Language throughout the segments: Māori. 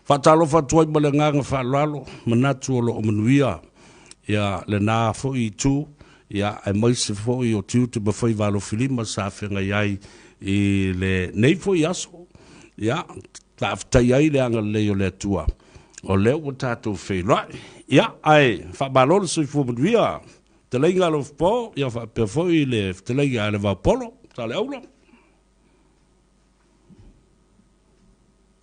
Fatalo fatuai malenganga falalo manatu lo omanuia ya le na fo I tu ya ai mai se fo I o tiu te bafai Vaofilili sa fenga yai I le nei fo yaso ya ta ftai ai le anga le o le tua o le o tatou Peilua ya ai fa balolo se fo manuia te lenga Lofipo ya fa pe fo I le te lenga Levaopolo ta le aula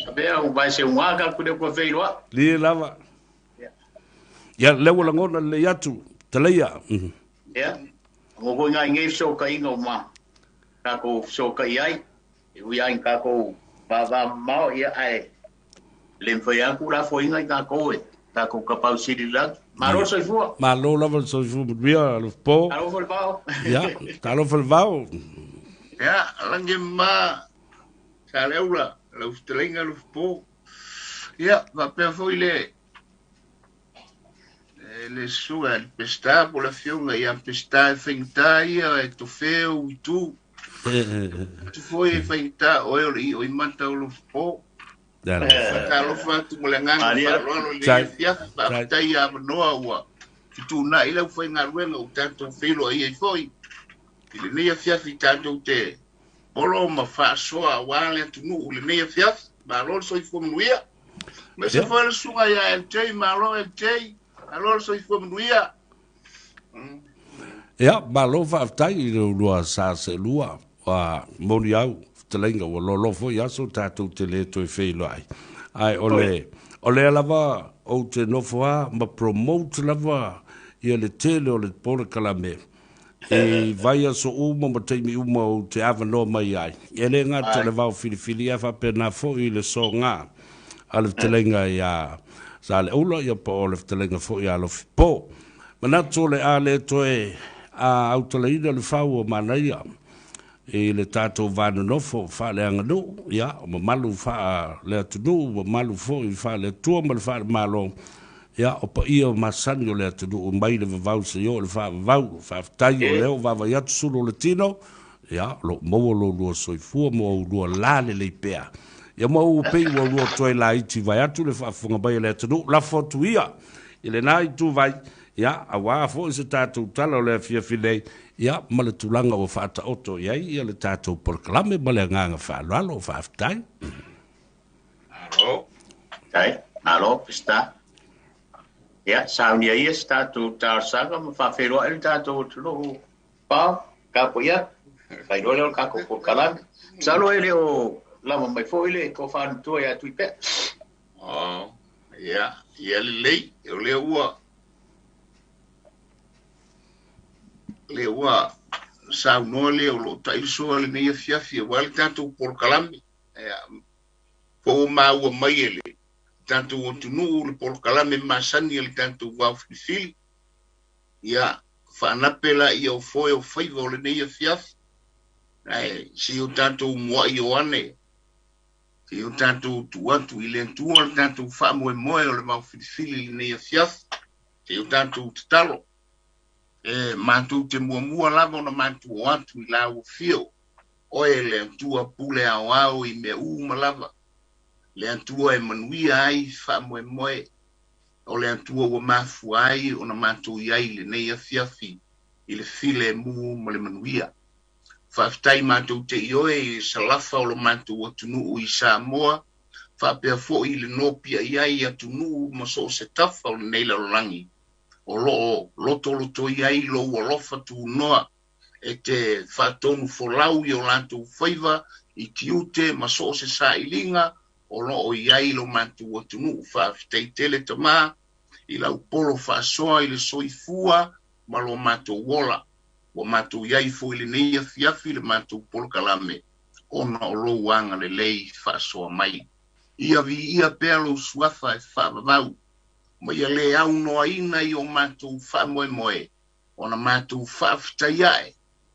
Abea o vai se ka kude ko Peilua. li lava ya le wala ngona le yatu te leia Ya. Ngo ko ngai so ka inga ma. Ka ko so ka ai. U ai ka ko ba mau ya ai. Le foi a kula foi ngai ka ko e. Ka ko ka pau silila. Maro so fu. ma lo lava so fu via lo po Alo fo pau. ya talo fo vao Ya, lange ma Saleula, la ustrenga lo po. Ya, va per foi le sua il pesta popolazione ya pesta fenta ia e to feo tu. Tu foi fenta o manta lo po. ya Ta lo fa tu molanga lo le ya ba ta ya no wa. Tu na ile foi ngaruenga o tanto filo aí foi. Ile ne ya fia tanto te Polo ma Faasamoa wale tunu le ne fiaf ba lo so ifo mnuia me se fo le suga ya el tei ma lo el tei alo so ifo mnuia ya ba lo fa tai lo sa se lua wa moniau te lenga o lo fo ya so tatou te le to Peilua ai ole lava o te no foa ma promote lava ia le tele o le pole kalame e vai a so uma ma te mi uma o te avano mai ai e le ngā te le Vaofilifili e fa pena fo I le so ngā a le telenga ia sa le ula ia pa o le telenga fo ia Lofipo manato le a le toe a autaleina le fau o manaia e le tatou vanonofo fa le anganu ia o malu fa le atunu o malu fo I fa le tua ma le fa le malo ya o pa ia masani o le atu o mai le vau se yo le fa tai o leo va ya sulu le tino ya lo mo lo soifua mo lo la le pea ya mo o pe wo lo toi la iti vai atu le fa funga bai le atu la fotu ia ile nai tu vai ya awa fo se tatu talo le fia file ya ma le tulanga o fa ta oto ya ia le tatu por clame ma le nganga fa lo fa tai Alo pista. Ya, saunia ia statu tarsaga ma fa Peilua el tatu tulo pa ka po ya. Kai dole ka ko por kalan. Salo ele o lama mai fo ele ko fa tu ya tu pe. oh ya le ua sa no le o lo tai so le ne fiafi wal tanto por kalami ya fo ma o mai ele tanto o tunu le por kalame masani ele tanto Vaofilifili ya fa na pela ia o foi o faivo le ne fiafi ai si o tanto mo io ane si o tanto tu atu ile tu o tanto fa mo o le Vaofilifili le ne fiafi si o tanto talo mantu te mua lava na mantu o atu I la o fio o ele tua pule ao I me malava le antua manuia ai fa mo o le antua o mafu ai o na mantu ai le nei fiafi I le file mo le manuia fa ftai mantu te ioe salafa o le mantu o tunu I Samoa fa pe fo I le nopia ai atunu mo so se tafa o nei la langi o lo to ai lo lofa tu noa te fatonu folau I o lantu faiva I tiute ma so se sailinga o lo ai lo mantu o tunu fa tele tama I la upolo fa soa I le soifua ma lo matu wola o matu ai fo I le nei fiafi le matu polo kalame ona o lo wanga le lei fa soa mai ia vi ia pelo suafa fa vau ma ia le au no aina I o matu fa moe ona matu fa ftai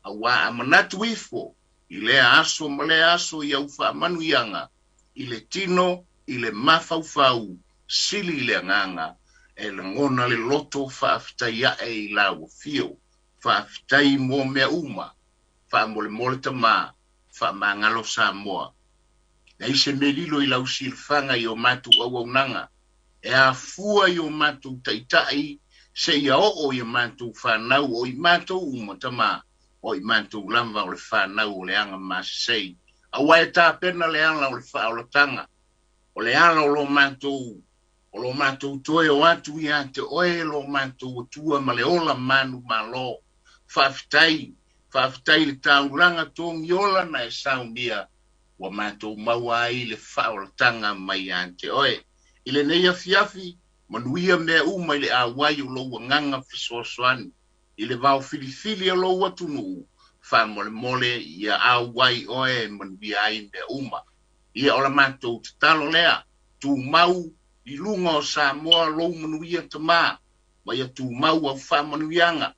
a wa manatu ifo I le aso ma le aso ia ufa manu ianga I le tino I le mafau sili le nganga e le ngona le loto fa ftai I la o fio fa ftai mo me uma fa mole tama fa mangalo Samoa na ise melilo I lau silfanga I o matu auaunanga e a fua I o matu taitai se ia o I matu whanau o I matu umatama o I matu lamba o le whanau o le anga masei a wai tā pena le anga o le whaolatanga o le anga o lo matu toe o atu I ate oe lo matu o tua ma le ola manu ma lo whawhitai le tauranga tōngi ola na e saundia wa matu maua ai le whaolatanga mai ante oe I le neia fiafi manuia mea uma I le awai o lo nganga fisosoani I le Vaofilifili o lo watunu mole ia awai oe manuia ai mea uma ia ola matu talo lea tu mau I lunga o Samoa lo manuia tama ma ia tu mau au whamanuianga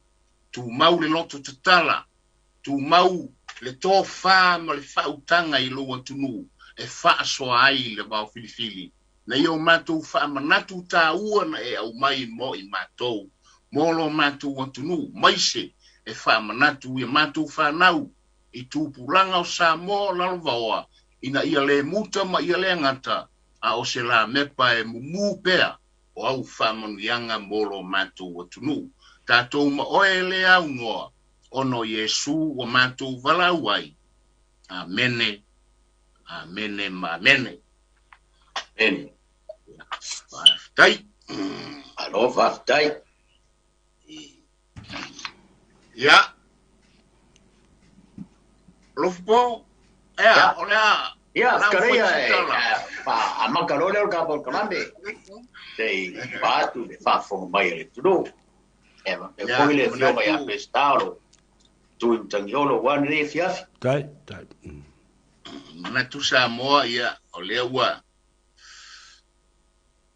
tu mau le loto tatala tu mau le tō wha ma le whautanga I lo watunu e whaasoa ai le Vaofilifili na ia o mātou whaamanatu tā ua na e au mai mo I mātou mo lo mātou watunu maise e whaamanatu ia mātou whanau I tūpuranga o Samoa lalvaoa ina ia le muta ma ia le ngata a o se la mepa e mumu pea o au whamanuianga mo lo mātou watunu tātou ma oe le au noa ono Yesu o mātou valauai amene amene ma amene Amen. Whaftai. Alo, whaftai. Ia. Lofipo. Ea, olea. Ia, skaria e. A makarole o kapol kamande. Sei, patu le whafo mai le tunu. Ema, e poi le fio mai a pestaro. Tu intangiolo wan re fiafi. Tai. Mana tu Samoa ia, olea ua.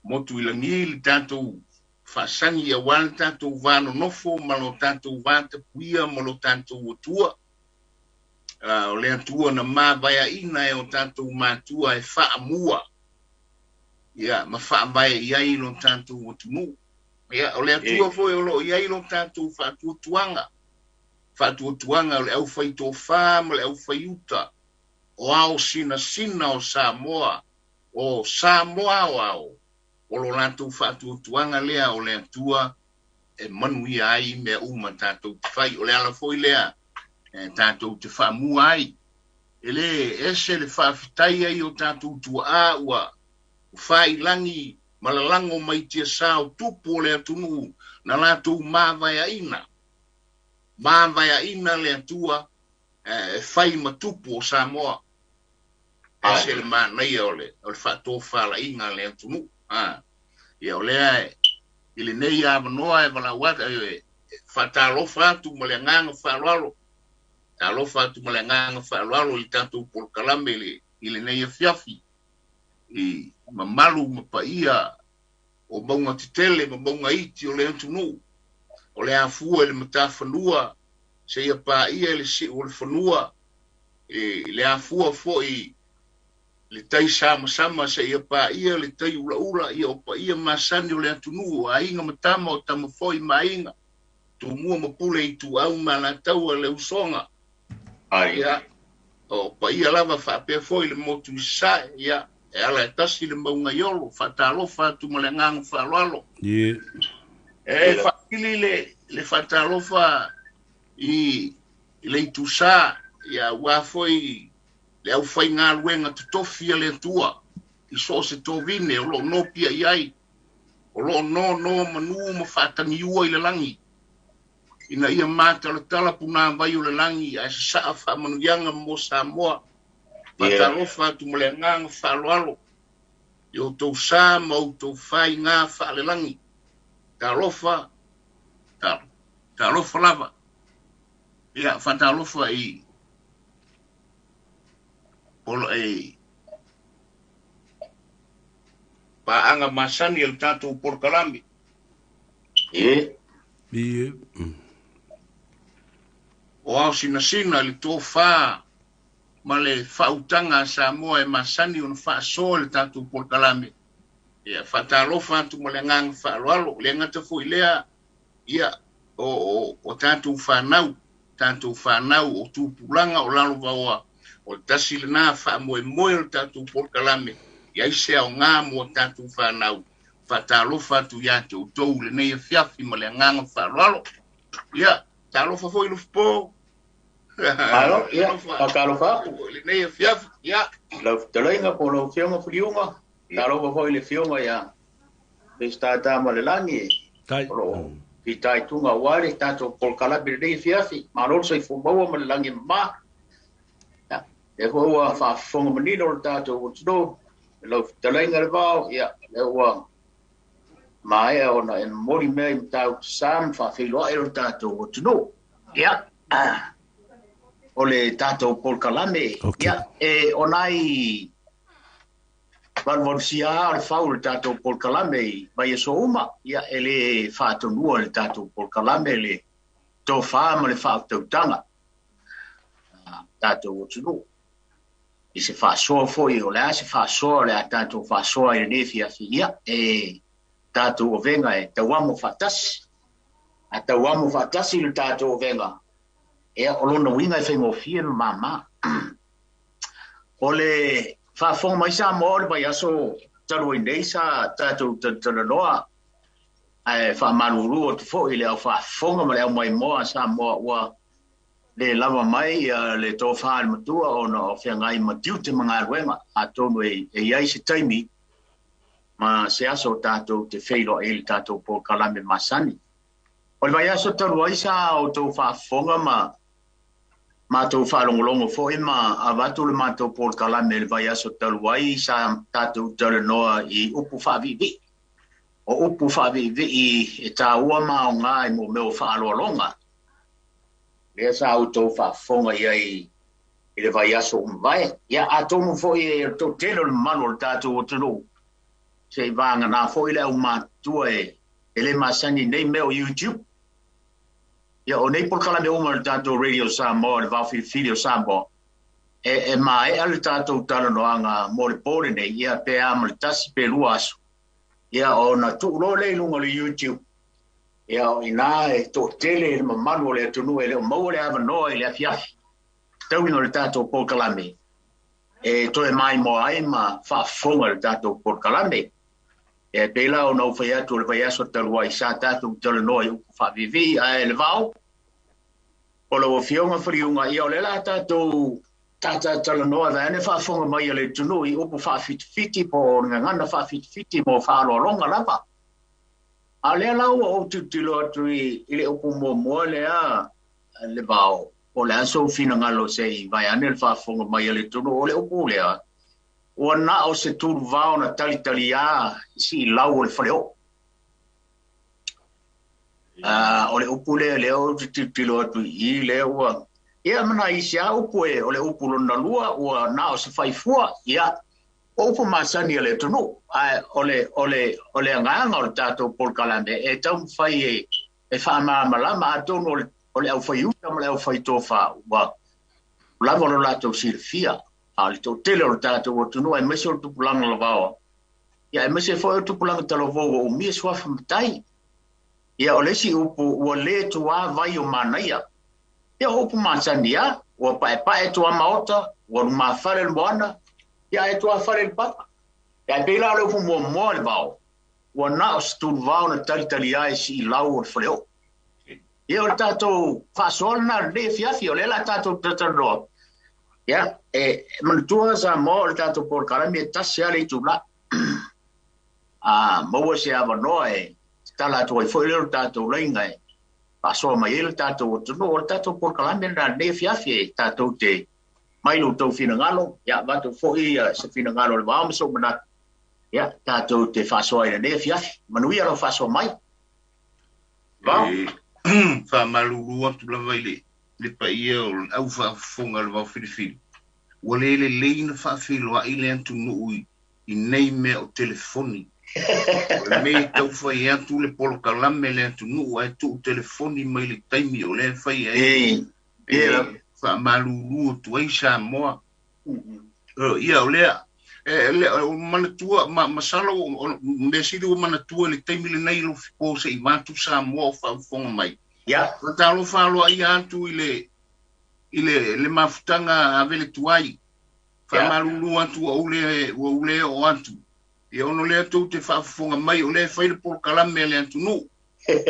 Motu ilangi li tātou whasangi ia wan tātou wāno nofo malo tātou wāta puia malo tātou utua. O lea tua na māwaya ina e o tātou mātua e Faasamoa. Ia, ma whaambaya iai lo tātou utunu. Ia, o lea tua foi o lo iai lo tātou whatuatuanga. Whatuatuanga o le au whaito whā ma le au whaiuta. O ao sina o Samoa. O Samoa o ao. O lo lātou whatuatuanga lea o lea tua e manuia ai mea uma tātou te whai. O le ala foi lea tātou te whaamua ai. Ele ese le whawhitai ai o tātou tua a ua whai langi malalango mai tia sao tupu o lea tunu na lātou māwaya ina. Māwaya ina lea tua e whai matupu o Samoa. Ese le mānei o le whato whala inga lea tunu. Ia o lea ili nei a manoa e walawata e whatalofa atu ma le nganga whaloalo. Talofa atu ma le nganga whaloalo I tātou polkalame ili nei a fiafi. I mamalu ma paia o maunga titele ma maunga iti o lea tunu. O lea fua ele mata whanua se ia pa ia ele si o le whanua. Lea fua fo I le tai sama se ia pa ia le tai ula ia o pa ia masani o le atunu a inga matama o tama foi mainga tu mua mapule I tu au malatau le usonga ia o pa ia lava whapea foi le motu sa ia e ala e tasi le maunga iolo whatalofa tu malengang whaloalo e whakili le whatalofa I le itu sa ia wafoi le au whai ngā ruenga te tofia le tua I so se tovine o lo no pia iai o lo no manu ma whatangi ua I le langi ina ia mata le tala puna vai o le langi a se saa whamanuianga mo Samoa whatarofa tu mole nganga whaloalo I o tau sa ma o tau whai ngā whale langi tarofa lava ia whatarofa I Polo paanga masani el tātou porkalami. O au sina li tō whā ma le whautanga Samoa e masani on whaasoa le tātou porkalami. Ia whatalofa atu ma le ngang whaaloalo. Le ngata fo I lea ia o tātou whanau o tūpulanga o lalo vaoa. O o tasi le nā wha moe moe o tātou polkalame, ia ise au ngā mo tātou whanau, whatalofa tu ia te utou le nei fiafi ma le nganga whalalo. Ia, talofa foi Lofipo. Alo, ia, whakalofa. Le nei fiafi, ia. Lau talainga po lau whionga Faliuga. Talofa foi le whionga ia. Pesta tāma le langi. Tai. Ki tai tunga wale tātou polkalame le nei fiafi. Marol sai fumaua ma le langi ma. E hoa whaafonga manino o tātou o tino. Lau talainga le vau, ia, le hoa mai ona en mori mei tau sam whawhiloa e o tātou o tino. Ia, o le tātou polkalame. Ia, e onai Vaofilifili le whau le tātou polkalame mai e so uma. Ia, e le whātonua le tātou polkalame le tō whaama le whaatautanga. Tātou o tino. I se whaasoa foi o lea se whaasoa le a tātou whaasoa e nefia ia e tātou o venga e tauamo whatasi. A tauamo whatasi le tātou o venga. E o lona winga e whengo fia no mama. O le whaafonga mai Samoa le vai aso taru i nei sa tātou tananoa. E whaamaruru o te fo i le au whaafonga ma le au mai moa Samoa ua le lava mai le tō whaare matua o na o whiangai matiu te mga ruenga a tonu e iai se taimi ma se aso tātou te wheilo e le tātou polkalame masani. O le vai aso taru aisa o tō whaafonga ma tō whaalongolongo fo e ma avatu le mātou polkalame le vai aso taru aisa tātou taranoa i upu whaavivi. O upu whaavivi i tā ua ma o ngā i mo meo whaaloalonga. Lea sa auto whaafonga i le vai aso umwai. Ia atomu fo i tō telo le mano le tātou o tino. Se i vanga nā fo i le au mātua e le masani nei meo YouTube. Ia o nei polkalame uma le tātou radio Samoa, le Vaofilifili o Samoa. E mai ale tātou talanoanga mo le pōre nei. Ia pe ama le tasi Peilua aso. Ia o na tuuro le lunga le YouTube. Ia o ina e tō tele le mamanu le atunu e leo maua le avanoa e le afiafi. Tauinga le tātou polkalame. E toe mai mo ai ma whaafonga le tātou polkalame. E peila o nau whai atu le whai aso talua i sa tātou talanoa i upu whaavivi a e le vau. O lau o whionga Faliuga ia o le la tātou talanoa da ane whaafonga mai le tunu i upu whaafitifiti po ngana whaafitifiti mo whaaloalonga lava. A lea lau o tutilo atu i le upu mua lea le vau. O le aso fina ngalo se i vai ane le whaafonga mai le tunu o le upu lea. O na o se turu vau na tali a si lau o le whaleo. O le upu lea o tutilo atu i lea ua. Ia mana i se a upu e o le upu lona lua ua na o se whaifua ia. O upu masani le tunu, o le nganga o le tātou polkalame, e tau mwhai e whaamalama a tonu o le au whai uta ma le au whai tōwha ua lava o lātou sirifia, a le tō tele o le tātou o tunu, e mese o le tupulanga la vaoa. Ia e mese fo o tupulanga talovogo o mia swafa matai. Ia o le si upu ua le tua vai o manaia. Ia upu masani a, ua pae tua maota, ua ruma whare le moana, ia e tua whare le papa. Ia peila le upu mua le vau. Ua na o stulu vau na tali ai si i lau o le whaleo. Ia o le tātou whaasola na le fiafi o le la tātou tatanoa. Ia, e manatua sa mo le tātou polkalame e tasi ale i tula. Maua se avanoa e tala atu ai foi le tātou leinga e. Whaasola mai e le tātou o tunu o le tātou polkalame na le fiafi e tātou te mai lo tau fina ngalo, ia watu foi se fina ngalo le vau maso mana. Ia, tātou te whaasoa i ne fiafi, manui alo whaasoa mai. Vau? Whaamaluru atu lawa i le paia o au whaafonga le Vaofilifili. Ua le leina whaafilua i le antu nuu i nei mea o telefoni. O le mea tau whai atu le polkalame le antu nuu ai tu telefoni mai le taimi o le whai ai. Whaamaluru tu ai Samoa. Ia o lea. O manatua, masalo, le siri o manatua le taimi le nei Lofipo se i mātu Samoa o whaafonga mai. Talo whaaloa i atu i le mafutanga a vele tuai. malulu atu o ule o atu. Ia ono le atu te whaafonga mai o le whaile por kalame le atu nu.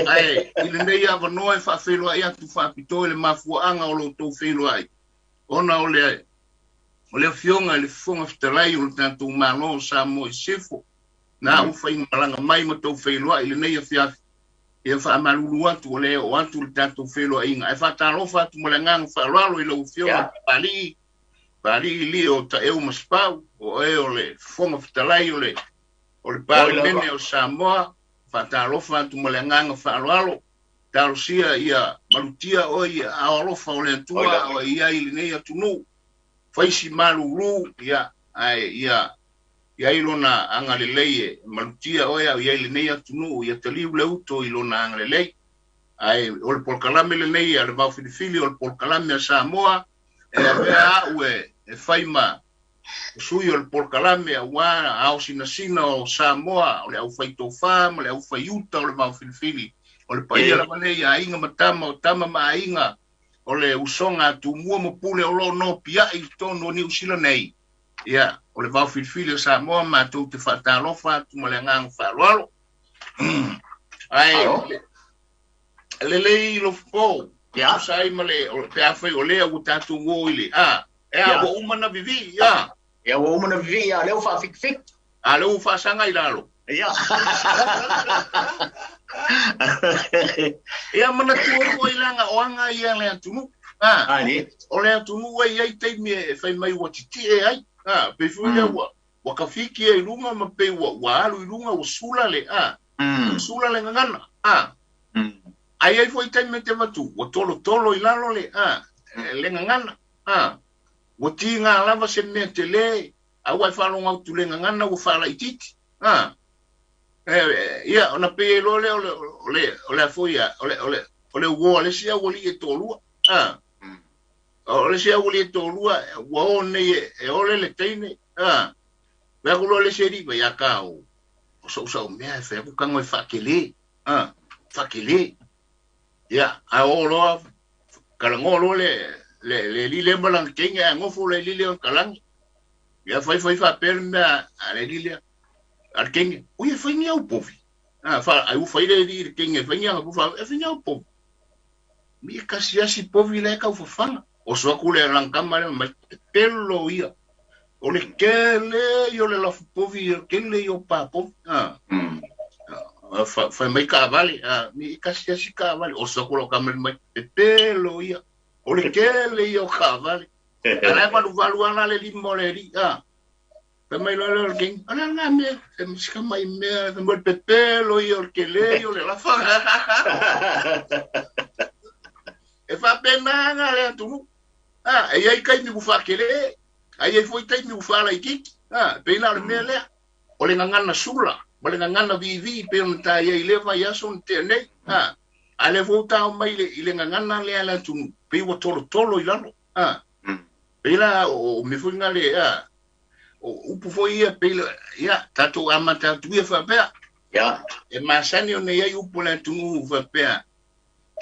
Ai, ile nei ava noe whaafelo ai atu whaapito le mafua anga o lo tau whelo ai. Ona o le fionga le fonga fitalai o le tantou malo Samoa I sefo. Na ufa I malanga mai ma tau whelo ai, ile nei a fiafi. Ia whaamalulu atu o le o atu le tantou whelo ai inga. Ai whaatalofa atu malangang whaalalo I lau fionga Pali li o ta eu maspau, o o le fonga fitalai o le pari mene o Samoa, whaatalofa atu malanganga whaalalo, talosia ia malutia o ia aolofa o le atua o ia ili nei atunu, whaisi malulu ia ilona angalelei malutia o ia ili nei atunu, ia taliu le uto ilona angalelei, o le polkalame le nei, le Vaofilifili o le polkalame a Samoa, e faima sui o le polkalame a wana au sinasina o Samoa o le au faito fama, le au faiuta o le Vaofilifili o le paia la manei a inga matama o tama ma inga o le usonga atu mua mo pule o lo no pia I tono ni usila nei ia o le Vaofilifili o Samoa ma tu te whaatalofa tu malengang whaaloalo ai le lei Lofipo ia sai male o pe afai o le o tatu wo ile wo umana vivi ia wo umana vivi ia leo fa fik leo fa sanga I lalo ia ia mana tu o ilanga o anga ia le atunu ani o le atunu ai ai te me fai mai wa titi ai pe fuia wa kafiki e lunga ma pe wa alu lunga o sula le sula le ngana ai foi te me te matu o tolo I lalo le le ngana o tinga lava se me te le a wai falonga tu le ngana o fala ititi ia ona pe lo le foia ole wo le sia wo li tolua ole sia wo li tolua wo ne e ole le teine va go le seri va ya ka o so me fa bu kango fakele ia a olo kalangolo le lile malang kenga ngofo le lile kalang ia fai fa perna ale lile arkenga ui fai ni au pofi fa ai fai le lile kenga fai ni au fa fai ni au pofi mi kasi pofi le ka fa o so ku le rankama ma pelo ia o le kele yo le Lofipo kele yo papo fa mai ka vale mi kasi ka vale o so ku lo kamel mai pelo ia o le kele yo ka vale ala ma lu valu ana le limoleri pe mai lo king ana na me ska mai me mo pelo yo kele yo le la fa e fa pena na le tu e ai kai mi bu fa kele ai foi tai mi bu fa la iki pe na le mele o le ngana sula o le ngana vivi pe on ta ia leva ia son te nei ale vota mai le ngana le ala tu pe o tolo I lalo pe la o me foi ngale o upu foi ia pe ia tato amata tu ia fa pe ia e masani o nei ai upu la tu fa pe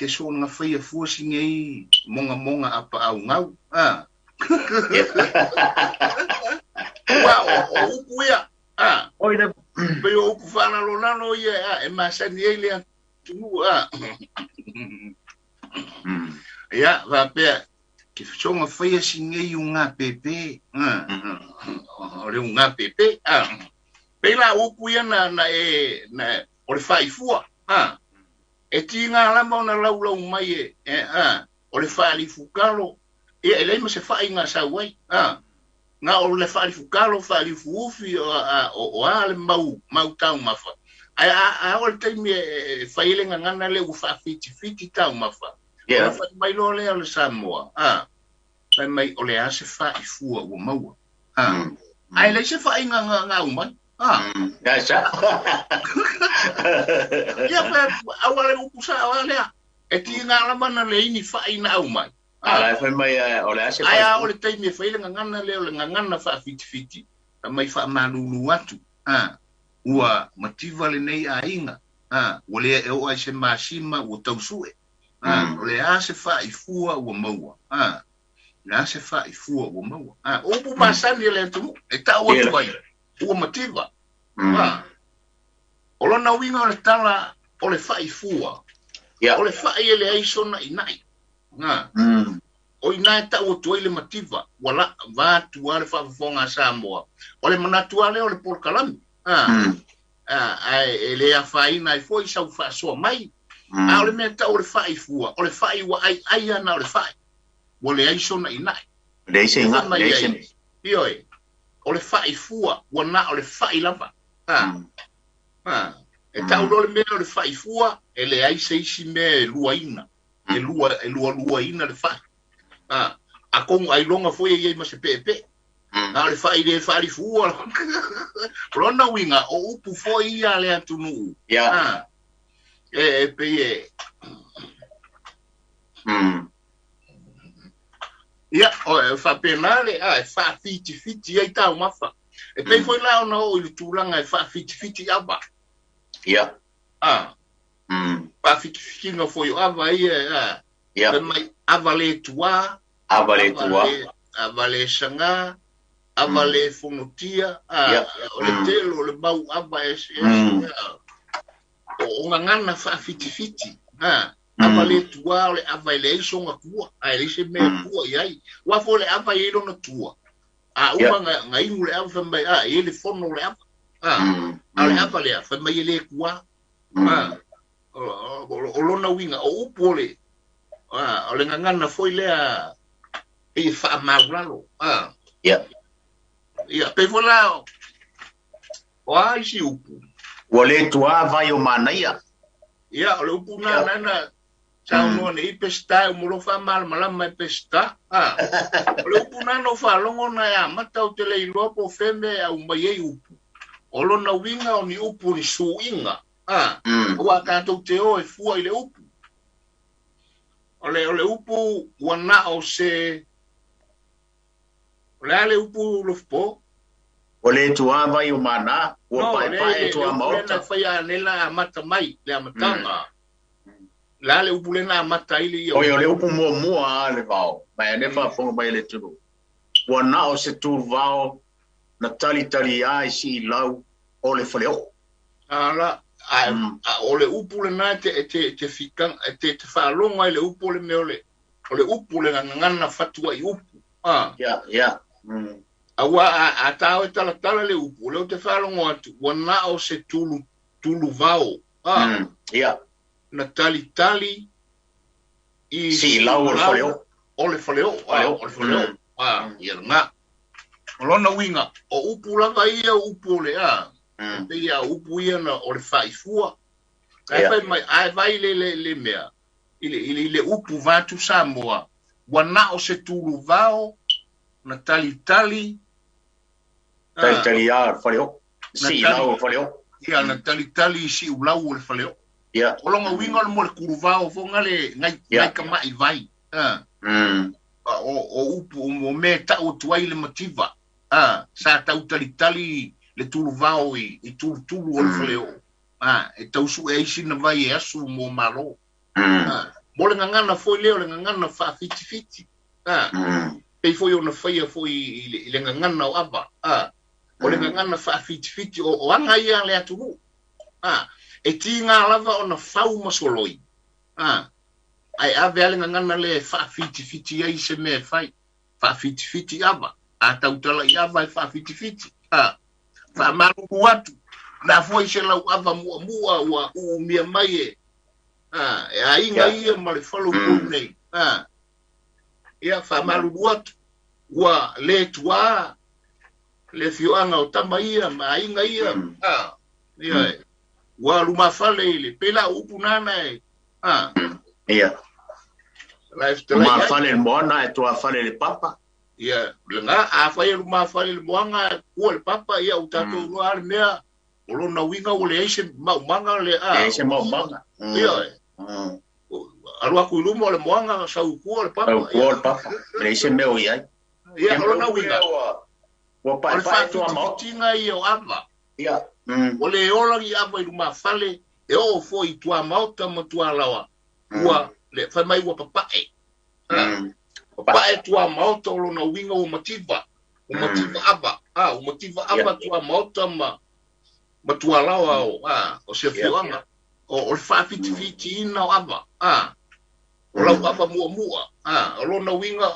ke so nga fai fu singai monga apa au ngau o upu ia oina pe o upu fa na lo nano ia e masani ele tu ia va pe ke so nga fai singai unga pepe o le unga pepe pe la upu ia na o le fai fua e tinga lama ona laulau mai o le whaali fukalo e lei ma se whai ngā sauai ngā o le whaali fukalo whaali fuufi o ale mau tau mawha a o le taimi e whailenga ngana le u whaafiti tau mawha o whai mai lo le ale Samoa whai mai o le ase whai fua ua maua ai lei se whai ngā umai ya sa ya pe awale upusa awale e tinga la mana le ini fa ina au mai ala fa mai ole ase ai ole tai me fa ile ngana le ole ngana fa fiti mai fa malulu watu ua mativa le nei ainga ole e o ase masima o tausue ole ase fa ifua o maua na se fai fua o mau o pu masani le tu e ta o tu ai o motiva o lona winga le tala o le fai fua o le fai ele ai sona inai o inai ta o tu ai le motiva wala va tu ale fa fonga Samoa o le manatu ale o le porkalami ai ele a fai nai foi sa fa so mai a o le meta o le fai fua o le fai wa ai ana o le fai o le ai sona inai le se nga le se ioi o le fai fua wa na o le fai lava e ta o le me o le fai fua e le ai se isi me luaina e luaina le fai a kong ai longa foi e ma se pepe na le fai le fai fua rona winga o upu foi ia le atunu e pe ia o fa penale fa fiti ai ta mafa e pe foi lá ona o i tulanga e fa fiti aba ia fa fiti no foi ava ia mai avale tua avale sanga avale fonotia o le telo le bau ava o ngana fa fiti avale tua le avale songa kua ai se me kua ai wa fo le avale no tua uma ngai le ava mai ele fono le ava ale avale fa mai le kua o lona winga o upole o le ngana foi le e fa maulalo ia pe vola o ai si upu o le tua vai o manaia ia o le upu na Samoa ne pesta mo lo fa mal malama pesta o le upu na no fa longo na ya mata o tele ilo po feme au mai upu o lo na winga o ni upu ni suinga o ka to te o e fu ile upu o le upu wana o se le upu Lofipo o le tua vai o mana o pai tua mota na fa ya nela mata mai le amatanga la le upu le na mata ile o le upu mo le vao mai ne fa fonga mai le tulu wana o se tu vao na tali ai si lau o le faleo ala o le upu le na te fikan te fa longa ile upu le me o le upu le ngana fatua i upu awa atao tala le upu le te fa longa atu wana o se tulu vao na tali i si lau o le faleo ia nga lona winga o upu lava ia upu le ia upu ia na o le faifua ai vai le mea ile upu vatu Samoa wana o se tulu vao na tali faleo si lau faleo ia na tali si ulau o le faleo o longa winga mo le kuruvao fonga le ngai ka mai vai o upu o me ta o tuai le motiva sa tau tali le tulu vao i tulu o le faleo e tau su e isi na vai e asu mo malo mo le ngangana foi leo le ngangana fa fiti pei foi ona faia foi i le ngangana o ava o le ngangana fa fiti o anga ia le aturu e tinga lava ona fau masoloi ai ave ale ngana le fa fiti ai se me fai fa fiti ava a tautala i ava fa fiti fa malu watu na foi se la ava mua wa u mia mai e ainga ia male falo nei ia fa malu watu wa le tua le fioanga o tama ia ma ainga ia ia wa luma fale ile pela upu nana ia luma fale mona e tua fale le papa ia lenga a fai luma fale le moanga o le papa ia utato no ar mea o lona winga o le ese manga le ese manga ia alua ku luma le moanga sa ku le papa le ese meo ia ia lona winga o pai tua mo tinga ia o ava ia o le ola i ava i luma fale e o foi tua mauta mo tua lawa ua le fa mai ua papae pa e tua maota lo na winga o motiva aba o motiva aba tua maota ma tua lawa o se fianga o fa fiti ina aba o la aba mua o lo na winga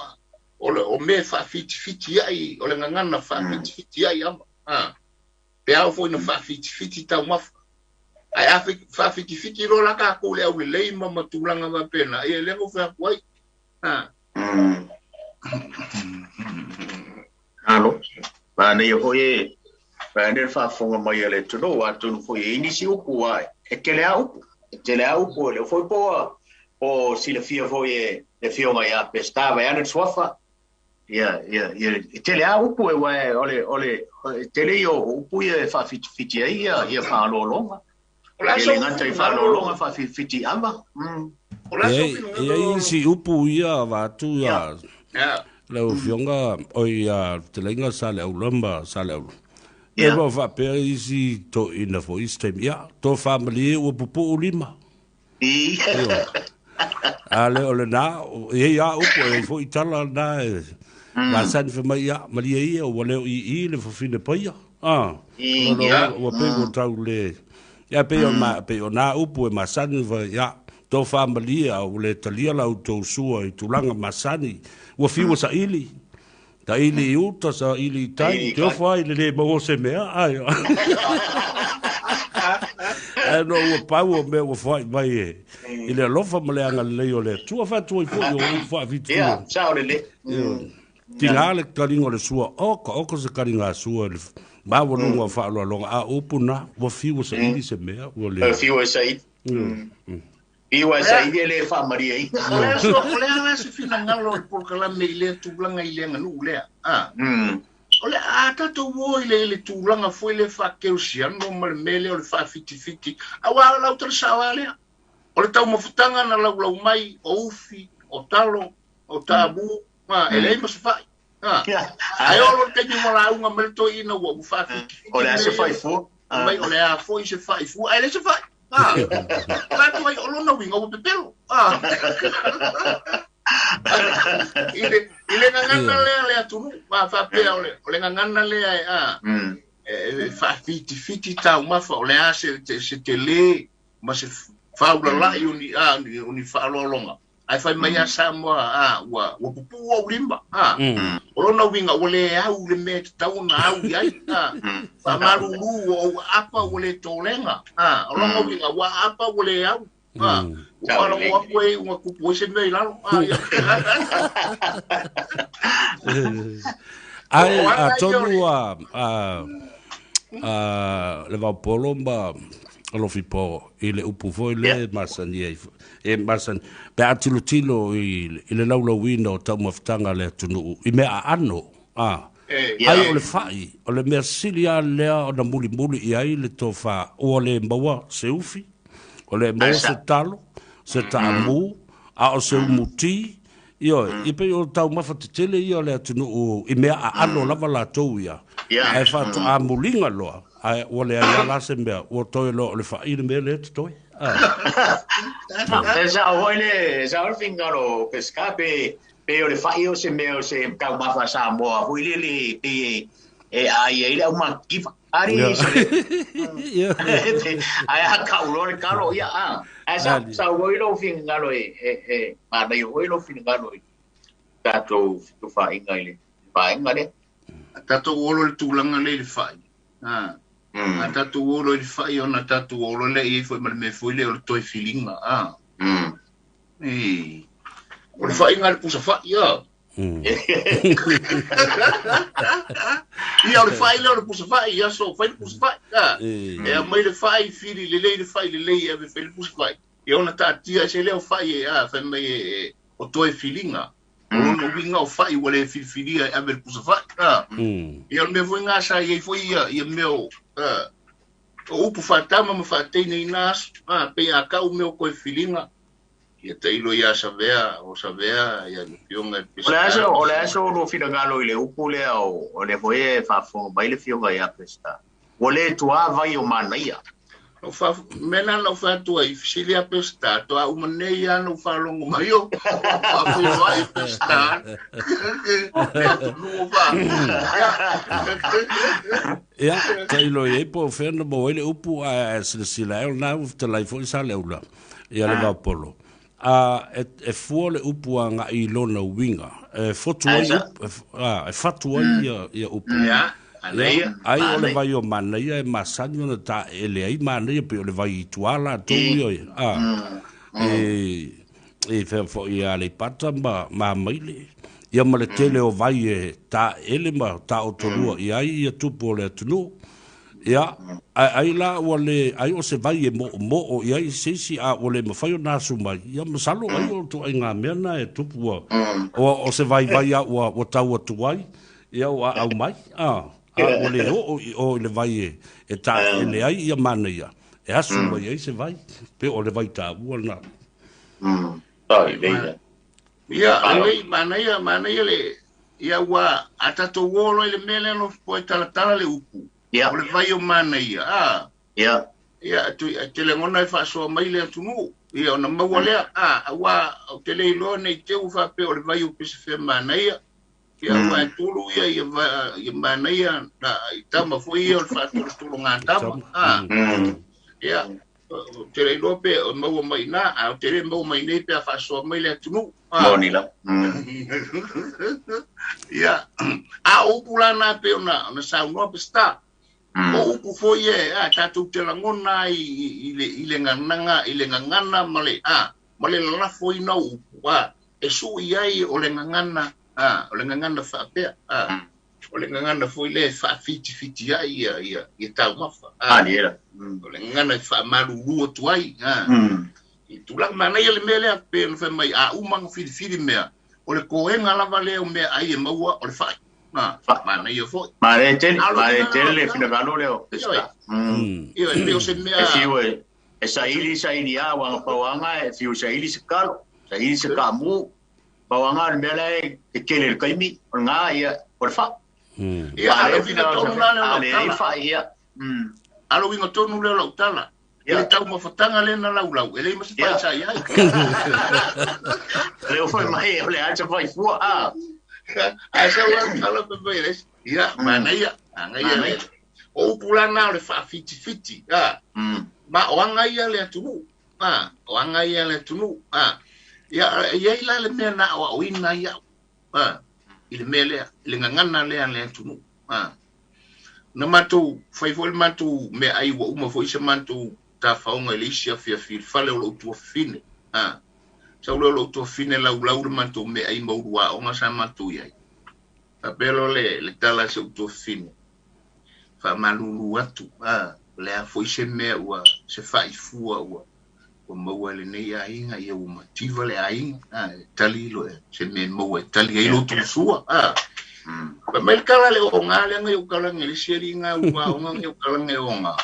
o me fa fiti ai o le ngana fa fiti ai aba pe au foi na fa fiti ta uma ai fa fiti lo la ka ko le au le ma matulanga ma pena e le go fa kwai Alo, ba ne ho ye, ba ne fa fonga mai le tuno wa tu fo ye inisi upu ai. E te le au le foi po si le fia fo ye le fia mai a pesta va ane swafa. Ya te le au upu e wa ole te le yo upu ye fa fiti ai ya fa lo longa. Ola so ngata fa lo longa fa fiti amba. Ola so inisi upu ia va tu ya. Leo fionga oi te lenga sale au lamba sale au. E va fa pe isi to ina fo istem ya to family o pupu lima. Ale ole na e ya upo e fo itala na ma san fe mai ya malia i o le i le fo fine paia. O pe go tau le ya pe o na upo e ma san fa ya to family o le talia la to sua i tulanga masani. Wa fi wa saili ta ili uta sa ili tai te fa ile mo se mea ai no wa pa wo me wa fa mai ile lofa male anga le yo le tu fa tu fo yo fa vitu ciao le ti ngale karingo le sua o se karinga sua ba wo no fa lo a upuna wa fi wa saili se mea wo le fi wa saili Iwa sa ile fa Maria i. Ole se fina ngalo por kala me ile tu blanga ile nganu le. Ole ata to wo ile tu blanga fo ile fa ke usiano mal mele ole fa fiti. Awa la utra sawale. Ole tau mo futanga na la mai o ufi o talo o tabu ele mo se fa. Ai ole te ki mo la unga melto ina wo fa fiti. Ole se fa fu. Mai ole a fo se fa fu. Ele se fa. Lá tu aí, olha não vinha o pepelo. Ele ngana le tu ma fa pe ole ngana le fa fiti ta uma fa ole a se tele ma se fa la uni fa longa. Ai fa mai Samoa wa pupu o limba ona winga ole au le met tauna au ai fa maruru o apa ole tolenga ona winga wa apa ole au ona wa koe uma kupu se nei la ai a tonu Levaopolo ba Lofipo ile upu foi le masani masan pe atilo ile laula wino ta maftanga le tunu I me ano ai ole fai ole mersilia le ona muli I ai le tofa ole mbawa seufi ole mbawa se talo se tamu o se muti io I pe o tau mafatele io le tunu I me ano lava la toia ai fa to amulinga loa ai ole ala la se mea o toi lo le fai me le toi Esa hoile sa fingaro pescape pe le fai o se meo se ka ma Samoa hoile le pe ai ile uma kifa ari ai ka ulor karo ya esa sa hoile fingaro ma dai hoile fingaro tato tu fai ngai le tato olo le tulanga le fai tatu olo I fai ona tatu olo le I foi mal me foi le o toi filinga o le fai ngal pusa fai ia o le fai le o pusa fai ia so fai pusa fai e mai le fai fili le fai le e me fai pusa fai e ona tatia se le o fai fai mai o toi filinga no winga o fai wale filia e me pusa fai e o me foi ngasa e foi ia meu o upu fatama ma fatene inas pe aka o meu ko filinga ia teilo ia savea ia pionga ole aso no finangalo ile upu le o le foi fa fo baile fionga ia pesta ole tua vai o manaia o fa mena no fa tu ai filia pesta to a umaneia no fa longo maio fa Peilua ai pesta no fa ya tailo e po fena mo ele upu a sila na te lai fo sa leula ia Levaopolo e fuole upu nga I lona winga fotu ai fatu ai ia upu ai o le vai o mana ia e masani ona ta ele ai mana ia pe o le vai tuala tu ia e fe fo ia le pata ma maile ia ma le tele o vai e ta ele ma ta o tolua ia ia tupo le tunu ia ai la o le ai o se vai e mo o ia sisi a o le mafai o nasu mai ia masalo ai o tu ai nga mena e tupo o se vai ia o tau o tuai ia o au mai o le o le vai e ta ele ai ia mana ia e asu mai ai se vai pe o le vai ta ua na ai leia ia ai mana ia le ia wa atato wolo le mele no po tala le upu o le vai o mana ia ia tu te le ngona fa so mai le tunu ia ona mawale wa o te le lo nei te u fa pe o le vai o pese fe mana ia ia wa tulu ia mana ia na tama foi ia o fa tulu ngata ia te le lo pe o mau mai na o te le mau mai nei pe fa so mai le tunu monila ia o pulana pe ona sa no pesta o upu foi tatu te langona ile ngangana male la foi na upu e su iai o le ngangana o le ngangana fa pe o le ngangana foi le fa fiti ai ia tau mafa niera o le ngangana fa malu tu ai i tula mana ia le mele pe no fa mai umang fiti mea o le koenga lava le o mea ai e maua o le fa mana ia foi mare tele fina galo le o io e peo se mea e saili a wa pawanga e fiu saili se kalo saili se kamu pawanga le mele e kele le kaimi o nga ia o le fa ia fina tonu la le fa ia alo wingo tonu le lo tala ele tau mafatanga le na lau ele mas fa sai ai le foi mai le acha vai fu asa wa tala pe beres ia mana ia ngai o pulana le fa fiti ma o ngai le tunu o ngai le tunu ia la le mena o ina ia ile mele le ngangana le tunu na matu fai vol matu me ai wa uma foi se matu ta faunga elisia fia fale o tu fine sa lo tu fine la matu me ai mo wa o nga sa matu ia apelo le tala se tu fine fa malulu atu le foi se me wa se fai fua wa o mo le nei ai nga ia o motiva le ai tali lo se me mo tali ai lo tu sua pa mai kala le o ngale nga u kala ngeli seri nga wa nga u kala nge o nga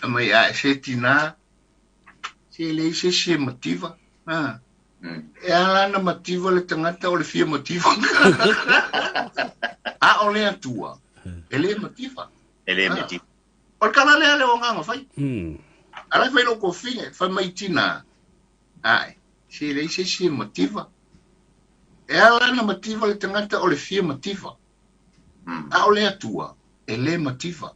mai se tina se le se motiva e ala na motiva le tangata o le fia motiva o le atua ele motiva o kala le o nga fai ala fai lo ko fine fa mai tina se le se motiva ela na motiva le tangata o le fia motiva o le atua ele motiva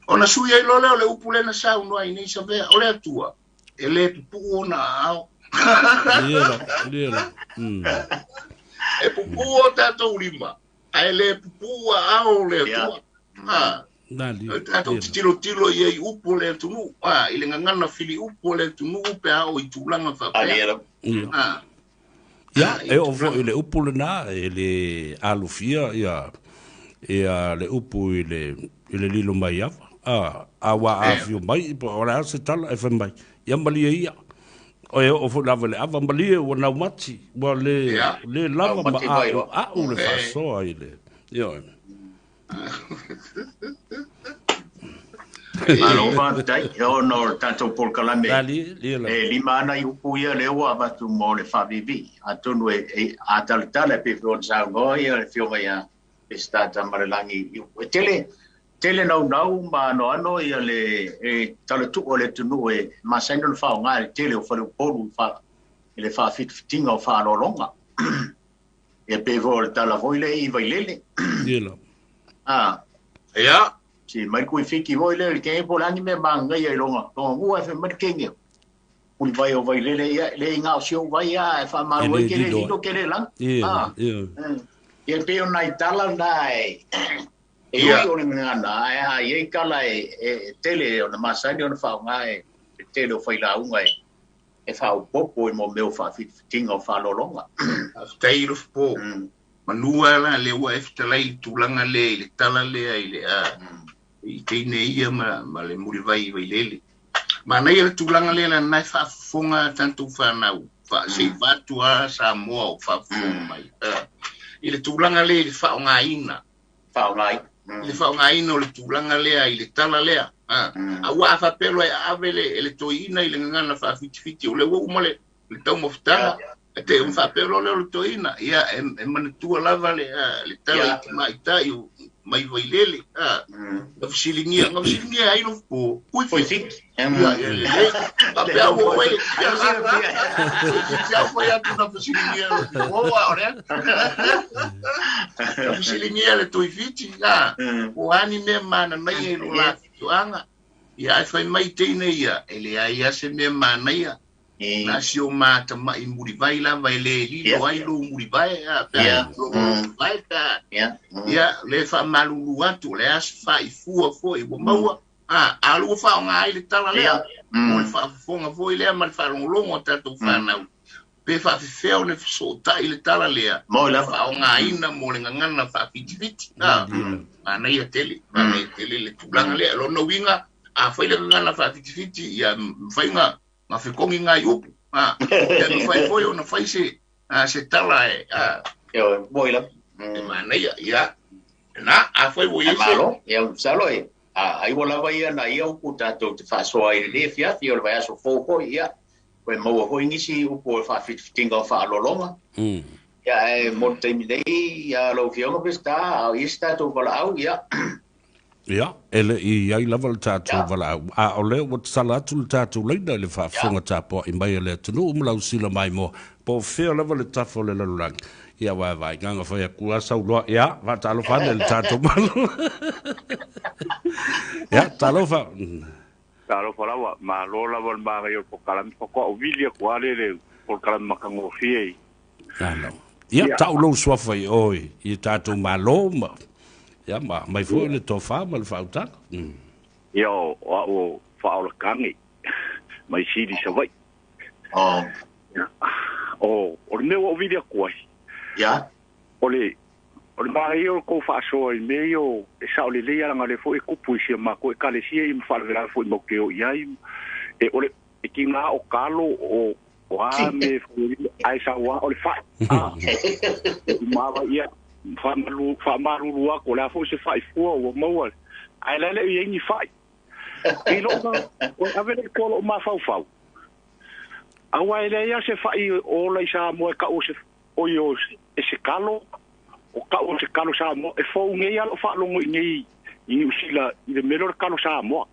ona suia I lole o le upule na sau no ai nei sa vea o le atua ele pupu ona ao Liela. e pupu o tato lima ele pupu ao le atua tato tilo I upu le tunu ile ngangana fili upu le tunu pe ao I tulanga fa ia e ovo ile upu le na ile alufia ia le upu ile lilo mai awa afio mai po ora se tala e mai ia malia ia o e o lava le ava malia o na mati wa le lava ma o le faso ile ia alo va dai o no tanto por calame lima ana I upu ia le wa va tu mo le fa vivi atunu e ataltala pe fo sa go ia le fio ia esta tamalangi tele tele nau ma no ano ia le tale tu o le tunu e ma sendo le fa nga le tele o Faliuga fa le fa fitinga o fa longa e pe vol tala voile I vai lele Ila. Ya. si mai kui fiki voile ke po lani me manga ia longa to ua fe mar kenge uli vai o vai lele ia le nga o sio vai ia fa maru ke le dito ke le lang e pe o nai tala nai e o le ngana e kala e tele o na masani o na fa nga e tele o fai la unga e fa o popo e mo meu fa fitinga o fa longa After of po. Manua la le wa eftalai tulanga le tala le ile I tine ia ma le muri vai lele. Ma nei le tulanga le na nai fa fonga tantu fa nau. Fa se vatu a Samoa o fa fonga mai. Ile tulanga le fa nga ina. Fa nga Le fa nga ina le tulanga le ile tala le. A wa fa pelo avele ele toina ile ngana fa fiti o le wo mole le tau mofta. Te un fa pelo le toina ia e manatua lava le tala mai tai mai vai lele o silingia ai no po kui foi fik a pe o vai já foi a tudo silingia o ora o silingia le toi fiti o ani me mana mai no la tuanga ia foi mai teina ia ele ai se me mana ia na sio mata mai muri vai la vai le li vai lo muri vai vai ka ya le fa malu atu le as fai fu foi bo maua alu fa nga ile tala le mo fa fonga foi le mal fa longo tanto fa na pe fa feo le so ta ile tala le mo la fa nga ina mo le ngana fa fiti ana ia tele le tulanga le lo no winga foi le ngana fa fiti ya fa nga ma fe kongi ngai upu ya no fai foi ona fai se tala yo boila mana ya na foi wo ye malo ya salo ai wala vai na ia upu tato te fa so ai le fia fio vai so fo ia ko mo ho ingisi upu fa fitinga fa lolonga ya mo te mi dei ya lo fio no pesta ista to vala au ya Ja, ele I ai lava le tātou wala au. A o leo wat sala atu le tātou leina le whaafonga tāpua I mai le tunu umlau sila mai mo. Po whea lava le tafo le lalurangi. Ia vai nganga whai a kua sau loa. Ia, va talo whane le tātou malu. Ia, talo wha. Talo whalawa, ma lo lava le maga I o pokalami. Poko au vilia kuale le pokalami makango fiei. Ano. Ia, tau lo swafa I oi. I tātou malo ma. Ya mai foi le tofa ma le fauta. Yo o faula kangi. Mai sidi sa vai. O me o vidia kwai. Ya. Ole mai o ko fa so I me o e sa ole le ala ngale foi ku puisi ma ko e kale si I fa vera foi mo ke o ia e ole e kinga o kalo o wa me foi ai sa wa ole fa. Ma va ia fa maru ko la fo se fai fo o mo ai la le yengi fai I lo ko ave ko lo ma fa awa ile ya se fai o la Samoa ka o se o yo se kalo o ka o se kalo Samoa e fo nge ya lo fa lo ngi I usila I le melor kalo Samoa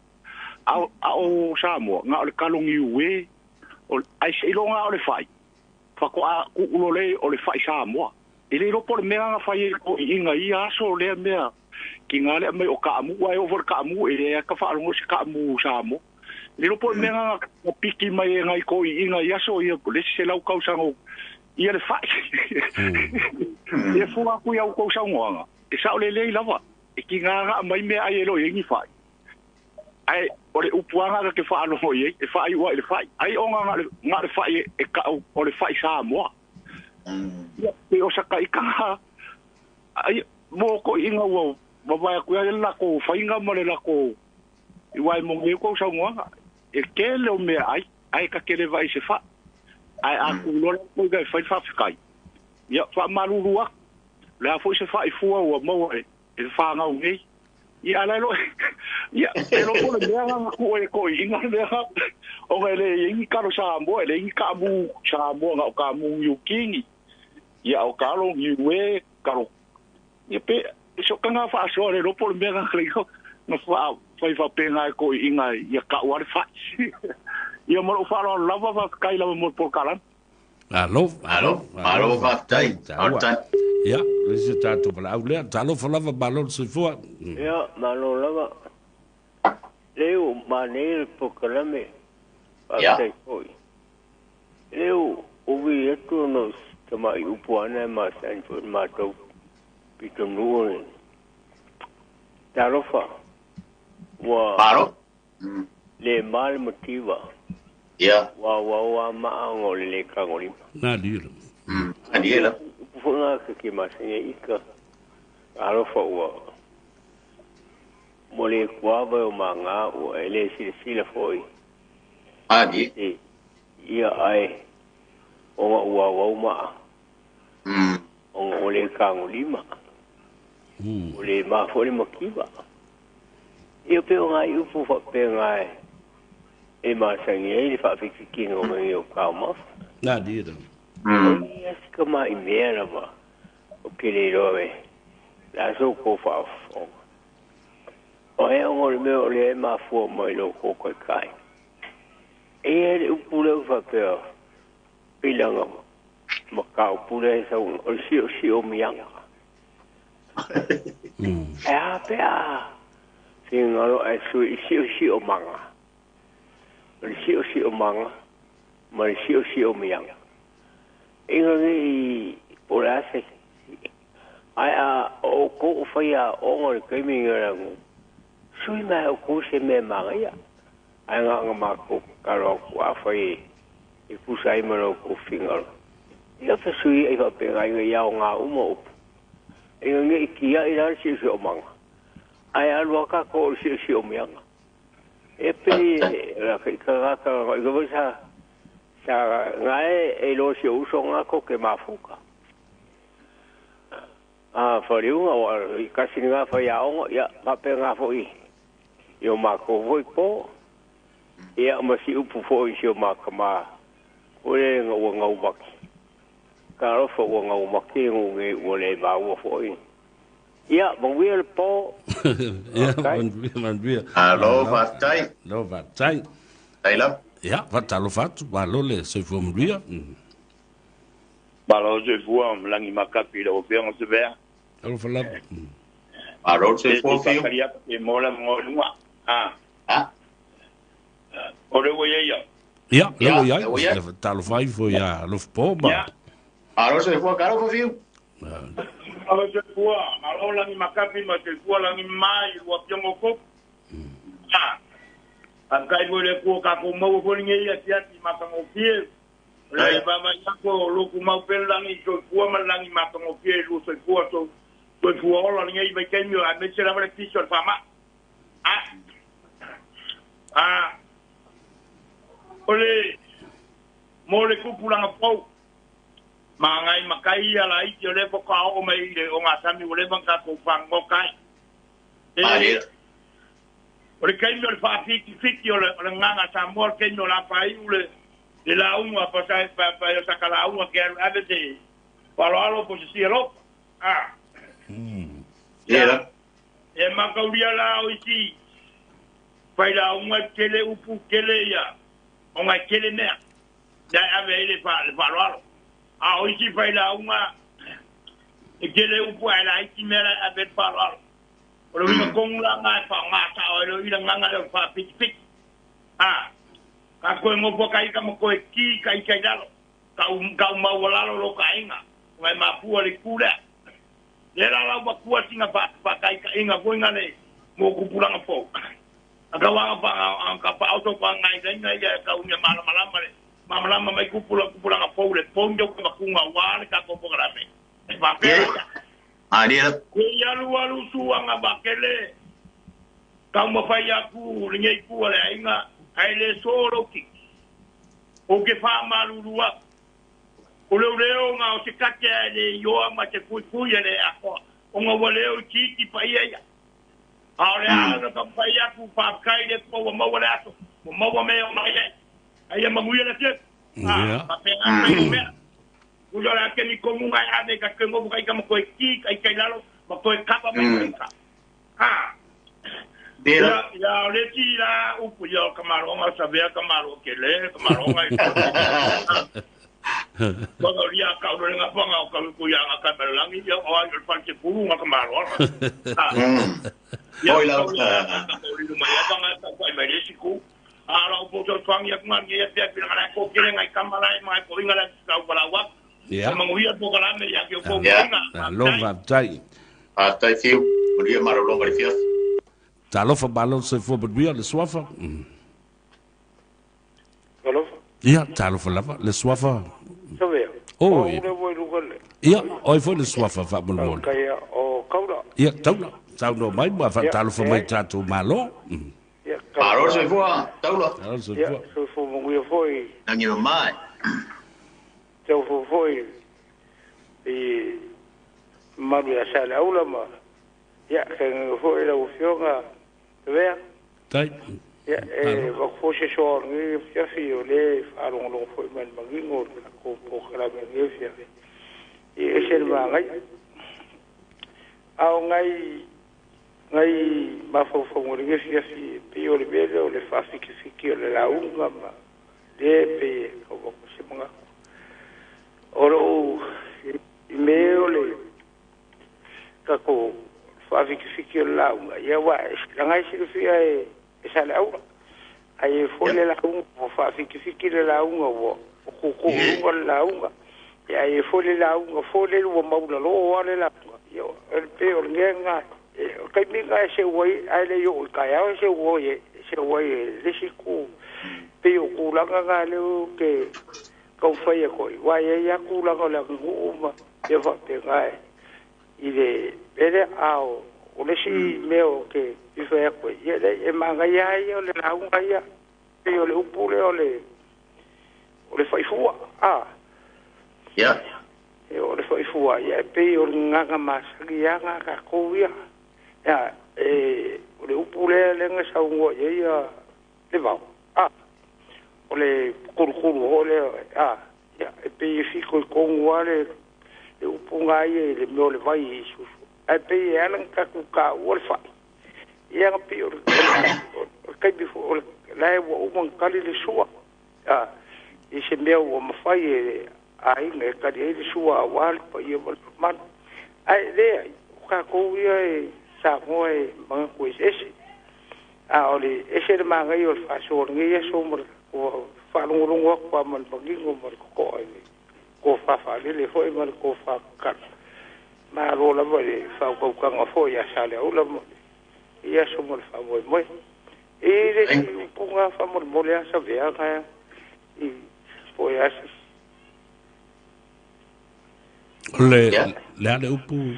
o Samoa nga o kalo ngi we o ai se lo nga o le fai fa ko a ku lo le o le fai Samoa Ele ro por mea fai ko inga ia so le mea ki ngale mai o ka mu ai over ka mu ele ka fa lo se ka mu Samoa le ro por mea o piki mai ngai ko inga ia so ia le se lau ka sango ia le fai e fu a ku ia ko sango nga e sa le lava e ki nga mai mea ai lo ingi fai ai o le upuanga ke fa lo ye e fai wa le fai ai o nga le fai e ka o le fai Samoa Ya, o saka ika ai mo ko inga wo baba ku ya la ko fainga mo le la ko I wai mo nge ko sa ngoa e ke le me ai ka ke le vai se fa ai a ku lo ko ga fa kai ya fa marurua la fo se fa I fu o mo e fa nga nge ya la lo ya pero ko le nga ko inga le o le ingi ka lo Samoa le ingi ka mu Samoa nga ka mu yukingi ya o kalo ni we kalo ye pe so kanga fa so le lo por mega khligo na fai fa penga ko inga ia ka wari fa ia mo fa lo lava fa kai lava mo por kalan alo va tai ya lesi tatu pala au lea talo fa lava balon se fua ya malo lava leo manel por kalame ya leo ovi eto nos tama upuana ma san for mato pitonu tarofa wa paro le mal motiva ya wa ma ngol le ka ngoli na dira adiela funga ke masanya ika tarofa wa mole kwa ba manga o ele sila foi adi ia ai o ma o le ka ngoli ma ole ma fole makiwa io pe nga io fu fa pe nga e ma sangue fa fiki no me o calma na dira es como i mera va o que le robe la so ko fa o e o me o le ma fu mo lo ko ko kai e o pule fa pe pilanga ma ka o pule sa o si o mianga pea fingalo ai si o manga si o manga ma si o mianga inga ni ora se ai o ko faya o ngol ke mi ngara sui ma o ko se me manga ya ai nga ma ko karo kwa fai e pusai ma ko fingalo ia fa sui ai va pe ngai ya nga umo nge kia ira si o manga ai alu ka ko si o mianga e pe la ka go sa ngai e lo si uso nga ko ke mafuka Faliuga o ka singa fa ya o ya pa pe nga foi yo ma ko voi po ia ma si upu foi si o ma kama o le nga o baki karo fo nga o makingu nge o le ba o foi ia mo wir po ia man wir alo va tai ai la ia va talo fatu va lo le se fo mo wir Balo se fua mlangi makapi le o fianga se vea alo fala alo se fo fio e mola ngolua ore wo ye ia lo ia talo vai fo ia Lofipo ba alo se fo caro fo fio alo se fua malo langi makapi ma se fua langi mai wo fianga ko kai mo le ko ka ko mo ko ngi ia tiati makango fie le baba yako loku mau pelangi so kuama langi matongo pie lu so kuo so kuo la ngai ba kenyo a me chera mare piso fama ole mole kupulanga pau mangai makai ala i le ko ka o me ile o ngasami ole banka ko fango kai ole kenyo fa fiti ole nganga Samoa kenyo la pai ule de la uma pasai pa yo sacar la uma que a veces para algo pues sí lo era e makauria la oisi pai la uma kele upu kele ya onga kele me da ave ele pa algo oisi pai la uma e kele upu ala iki mera ave pa algo o lo con la nga pa ngata o lo ira nga le pa pik ka koe ngopo kai ka mo koe ki kai dalo ka mau lalo lo ka inga ngai mapua le kula le la ba kua tinga pa kai ka inga ko inga le mo kupulanga po aka wa pa an ka pa auto pa ngai ya ka unya mala mai kupulanga po le ponjo ka kunga wa ka ko programe ba pe dia ko ya lu suanga ba kele ka mo fa ya ku ngai ku le inga ai le solo ki o ke fa malulua o le nga o se kake le yo ma te ku le ako o nga wale o ki pa ia ale ala ka pa ia ku pa kai le ko mo wale ato mo me o mai ai ma mu ile te pa pe me u yo la ke ni ko mu ngai ade ka ke mo kai ka mo ko ki kai lalo mo ko ka pa me ka Ya le tira upu ya kamaronga sabia kamaro kele kamaronga. Kalau dia kau dengan apa ngau kau kuya akan berlangi ya orang berpakaian puru ngau kamaronga. Ya kau di rumah ya bang kau Malaysiku. Kalau bocor tuang ya kuman ya dia bilang nak kau kira ngai kamarai mai kau ingat kau balawak. Ya. Menguiat bukan ya kau kau ingat. Lova tai. Tai fiu, dia marolong dari fias. Talofa balon se fo bedbia le swafa. Talofa? Ia, talofa lava, le swafa. Savea? Oh, ia. Ia, oi fo le swafa fa bulmol. Kaya o kaula? Ia, taula. Taula mai ba fa talofa mai tatu malo. Malo se fo, taula. Ia, se fo munguia foi. Nangi mai. Se fo foi. I maru ya sale aula ma. Ya, kaya foi la ufionga. Savea? Tai. Ya, wak fo se soor ngi fiafi o le farong long foi man mangingo ko po kala ngi fiafi. I esen ma ngai. Au ngai ma fo mo ngi fiafi pi o le bele o le fafi ki o le launga ma. De pe ko ko se manga. Oro me o le ka ko fafi ki o launga. Ya wa ngai si fia esa le aula ai fole la unga fa fiki la unga wo ko unga la unga ya ai fole la unga fole lo maula lo wale la yo el peor ngenga kai minga se woi ai le yo ka ya se woi le siku peo ku la nga le ke ko fa ye ko wa ya ku la la nguma ye fa te ngai ile bere ao o le si meo ke iso ya ko ye le manga ya yo le la unga ya pe o le upule o le faifua ya o le faifua ya pe o nganga masaki ya ngaka ko ya ya o le upule le nga sa ungo ye ya le va o le kurukuru o le ya pe fi ko ngwa le upunga ye le me o le vai isu pe ya nka ku ka o le fa ya pe o kai before lai wo umang kali le sua i se mea wo mawhai ai ngai kari le sua wali pa ia wal man ai lea ka kou ia Samoa mga kuis ese ole ese le mga i o le whaasor ngai aso mar o whalungurungu akwa man magingo mar ko ai ko whawhalele hoi mar ko whakar ma rola ma le whaukaukanga hoi a sale aula mo ia so mar whamoe moe le punga famor mole asa vea kaya I foi asa le upu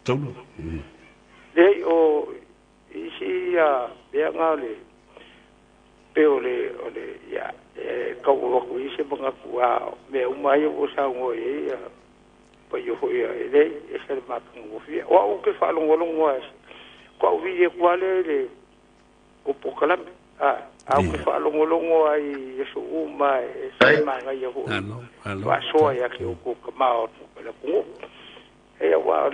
tonu le o isi ya vea ngale peole ole ya kau waku isi mga kuwa me umai o sa ngoe ya pa yo foi le ese makang ofia wa o ke falongolong wa ko vi kwa le o pokalam au ke whaalongolongo ai yesu uma e manga ia ho wa soa ya ke o ko kamao la kungu e wa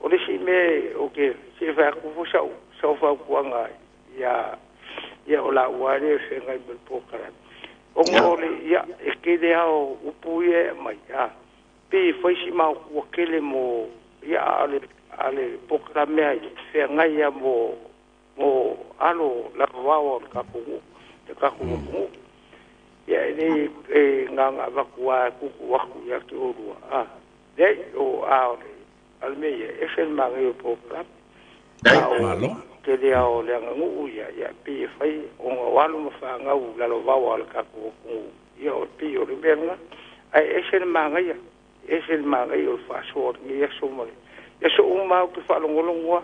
ole si me o ke se fa ku fo sa fa kuanga ya ola wa le se ngai bel pokalam o ngole ya e ke de ao upuye mai pe foi si ma ku kele mo ya ale pokalam ai se ngai ya mo alo la wao ka ku ya ni nganga ba kuwa ku ya ke orua de o almeya esen mangio program malo ke dia o le ngu ya pi fai o walu fa ngau la lo wao ka ku ya o pi o benga ai esen mangio fa so ni ya so mo ya so uma ku fa longolongwa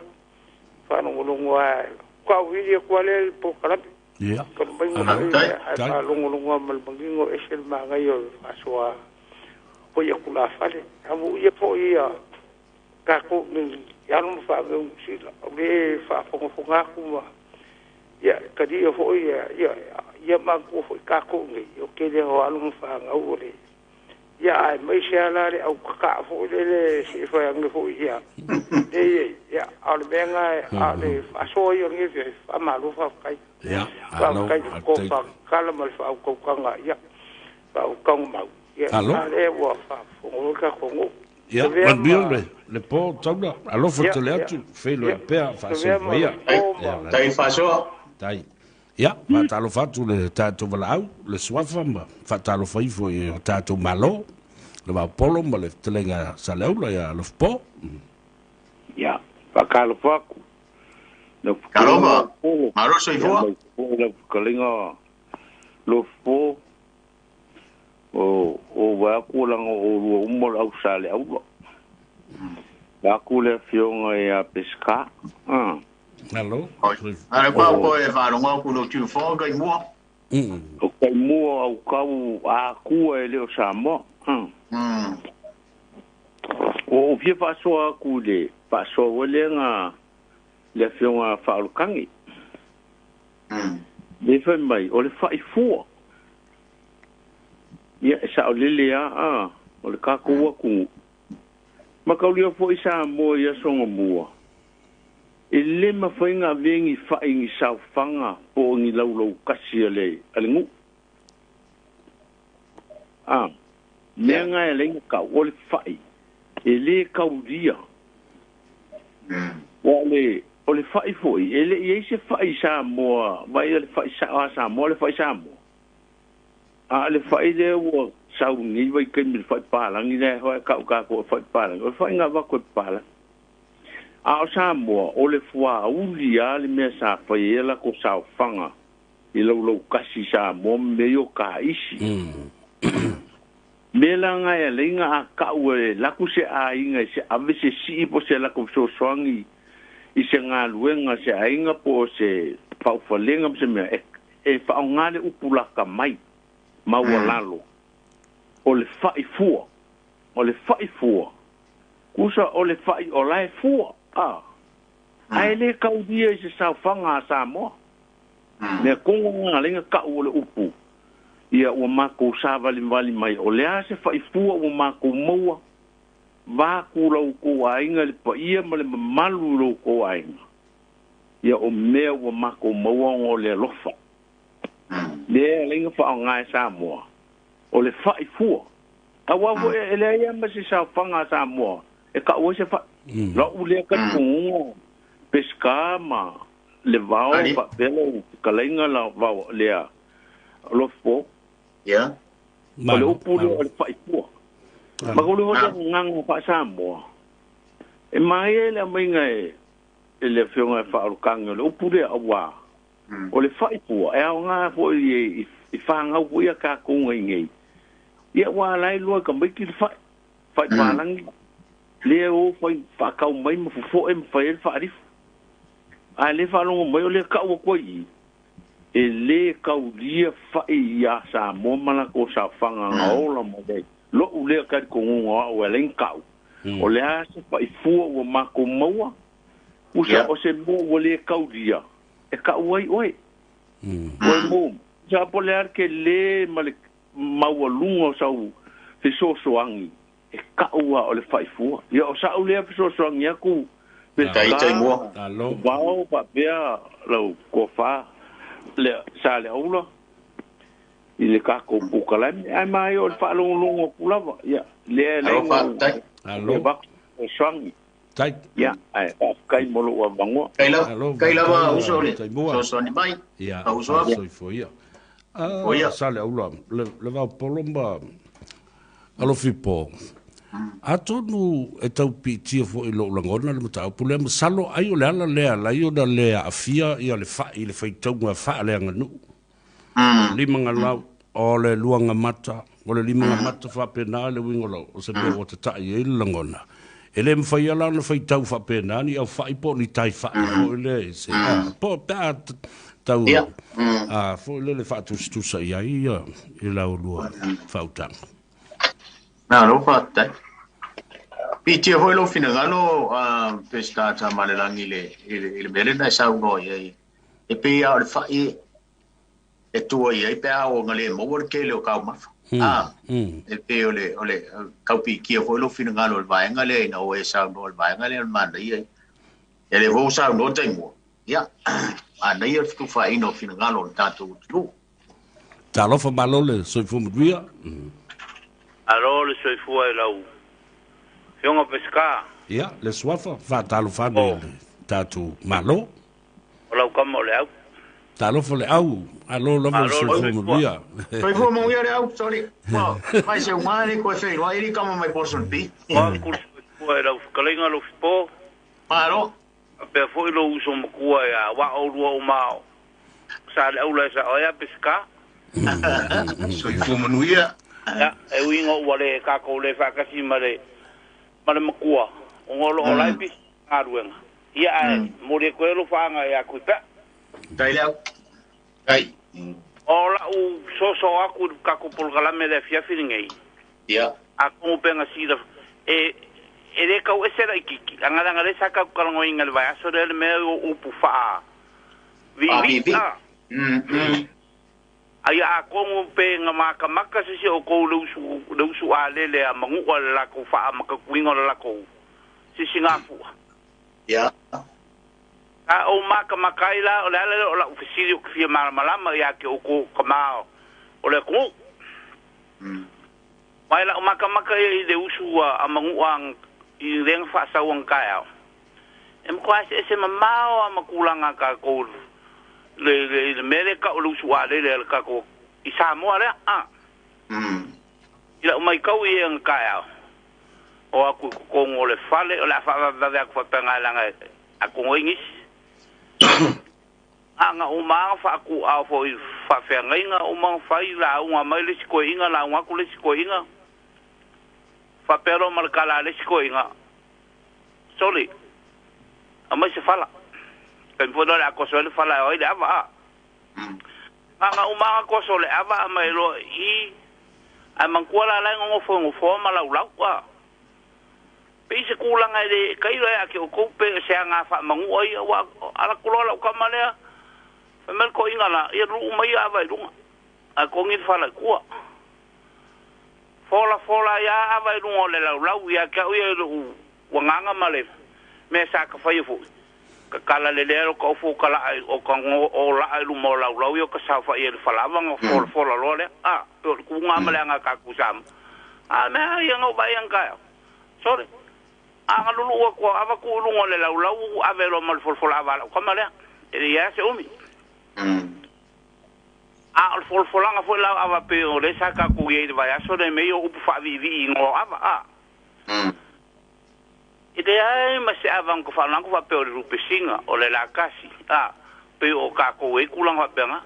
whanongolongoa kua wili kua le pokaram ia kambaingo ai longolongoa malbangingo esel mangai o whasoa po ia kula fale amu ia po ia kako ni yalum whangau sila le whafonga kuma ia kadi ia ho ia mangko ho kako ngi o kele ho alum whangau le ya mai sia la le au ka fo le si fa ang fo ya ya al benga ale aso yo ngi fe amalu fa kai ya kai ko fa kala mal fa ko kanga ya fa kong ma ya ale wo fa fo ka ko ya bio le po tona alo fo te le atu fe lo pe fa se ya tai fa so tai ya ma talo fatu le tato valau le swafa ma fa talo fa ifo e tato malo le Vaofilifili ma le telenga salaula ya Lofipo ya fa kalo fa no kaloma maro so ifo le kalinga Lofipo o wa kulang o mo au sale au la kule fionga ya pesca Hello. Ara ko e fa longa ku lo tu fo ga mo. O kai mo au kau a ku e le Samoa. O fie fa so ku le fa so welenga le fionga fa lukangi. Le fa mai o le fa i fu. Ya sa o le ya o le ka ku ku. Ma ka le fo isa mo ya songa mo. Ele mawhainga vengi whaingi sau whanga po ngi laulau kasi ale ngu. Mea ngai alenga ka ole whai. Ele kau ria. Ole whai foi. Ele i eise whai Samoa. Vai ole whai Samoa. Ole whai Samoa. Ale whai le ua sau ngi vai kemi whai pālangi le hoa kau kako whai pālangi. Ole whai ngā wako pālangi. A Samoa o le fua uli ale me sa faela ko sa fanga i lo kasi Samoa me yo ka isi me la nga ya lenga a ka we la ku se a inga se ave se si po se la ko so swangi i se nga luenga se a inga po se pa falenga se me e fa ngale upula ka mai ma walalo o le fai fua kusa o le fai o lai fua ai le kau dia se sa fanga Samoa me kongo nga lenga ka o le upu ia o mako sa vali mai o le ase fa ifua o mako moa va ku lo ko ainga le pa ia male malu lo ko ainga ia o me o mako moa o le lofa le lenga fa nga Samoa o le fa ifua awa vo ele ia ma se sa fanga Samoa e ka o se fa la ule ka tungo pesca ma levao pa pelo kalenga la va le Lofipo ya ma lo pulo le fa ipo ma ko lo ngang pa Samoa e mai ele mai ngai ele fionga fa o kanga lo pulo awa o le fa ipo e nga fo i fa nga o ia ka ko ngai ia wa lai lo ka mai ki fa palang leo foi fa ka mai mo fo em fa el fa rif a le fa lo mai le ka o ko i e le ka u dia fa ia sa mo mala ko sa fanga ola mo de lo u le ka ko o len ka o le a se fa i fu o ma ko mo u sa o se mo o le ka u dia e ka oi oi o mo ja po le ar ke le male ma o lungo sa u se so soangi e ka ua o le faifua ia o sa u le so soangi aku pe tai mo vao pa bea lo ko fa le sa le ulo i le ka ko bukala ai mai o fa lo longo pulava ia le alo ba soangi tai ia ai kai molo wa bango kai lava uso le so so ni mai ia uso so foi ia sa le ulo le va polomba Lofipo atonu e tau piti fo i lo langona le mata pule salo ai o le ala le ala i o da le afia i le fa i le faitau nga fa le nganu lima nga lau o le luanga mata o le lima nga mata fa pena le wingolo o se pe o te tai i le langona e le mwhai ala na faitau fa pena ni au fa i po ni tai fa i fo le se po pea tau fo le fa tu sa i ai i lau lua fa utang na no fatta piti ho lo finagalo pesca ta malelangi le bele na sa no e pe ya fa e tua ia pe o ngale mo wor ke le ka ma e pe ole ka pi ki fo lo fina ngalo vai ngale na o e sa no vai ngale man ia e le vo sa no te mo ia ana ia tu fa ino fina ngalo tanto lu ta lo fa malole so fu mudria alo le so fu ai lau fionga pesca ia le swafa fa ta lo fa tatu malo ola kamo le au ta lo fo le au alo lo so fu mudria foi fu mo ia le au sorry mai se umani ko fe lo iri kamo mai person pi ma ku ai lau kalenga Lofipo Paro. Pe foi lo uso mo kua ya wa o lo mau. Sa le ula sa oya pesca. So fu manuia. Ya, e wingo wale ka ko le fa ka si mare. Mare mo kua. O ngolo o lai pis aruenga. Ia ai mo le ko lo fa nga ya kuta. Dai le. Ai. Ola u so aku ka ko pol kala me le fia filingai. Ya. Aku penga si da e le kau e sera iki anganga le saka kalango inga le vai aso le me o pufa vi ai a kongo pe nga maka se o ko lu su a le a mangu o la ko fa maka kuingo la ko si singafu ya a o maka ila o la ofisiri o fia malama ya ke o ko kama o le ko mai la maka i de usu a mangu ang i reng Faasamoa Customs. Em quase esse mamao a makulanga ka ko le America o lusua le ka ko i Samoa le ila mai kau i ang kaya o aku ko ngole fale o la fa da ku pengalanga aku ngingis anga uma fa ku a fo fa fenga uma fa ila uma mai le ko inga la uma ku le ko inga fa pero marcala le scoinga soli ama se fala kan fodo la cosa le fala oi ava anga uma ko sole ava mai lo i amang kuala la ngo fo mala ula wa pe se kula ngai de kai la ke ko pe se anga fa mangu oi wa ala kulola ka male fa mel ko inga la i ru mai ava lunga a ko ngi fala kuwa Fola ya ava i rungo le lau ya ka ui wanganga male me sa ka whai fu ka kala le lero ka ufu kala o ka o la ai lumo lau yo ka sa whai e whalawanga fola lole pe ku ngā male anga ka kusam mea i anga ubai anga sorry anga lulu ua kua ava ku rungo le lau ave lo mal fola ava ka male e ya se umi al folanga foi la ava pe o le saka ku ye vai aso de meio upu fa vivi ngo ava ide ai ma se ava ko fa lango fa pe o rupe singa o le la kasi pe o ka ko e kulang fa benga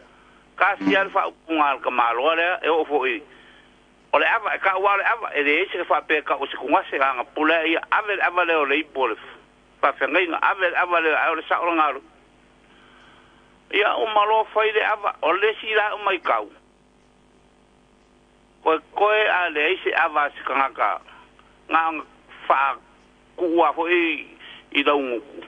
kasi al fa pungal ka malo le e o fo o le ava ka wa le ava e de se fa pe ka o se kunga se nga pula ia ava le o le pole fa fenga ava le o sa o ngalo ia o malo fai de ava o le sira o mai kau ko a le ise ava se kanga nga fa kuwa fo i da ungu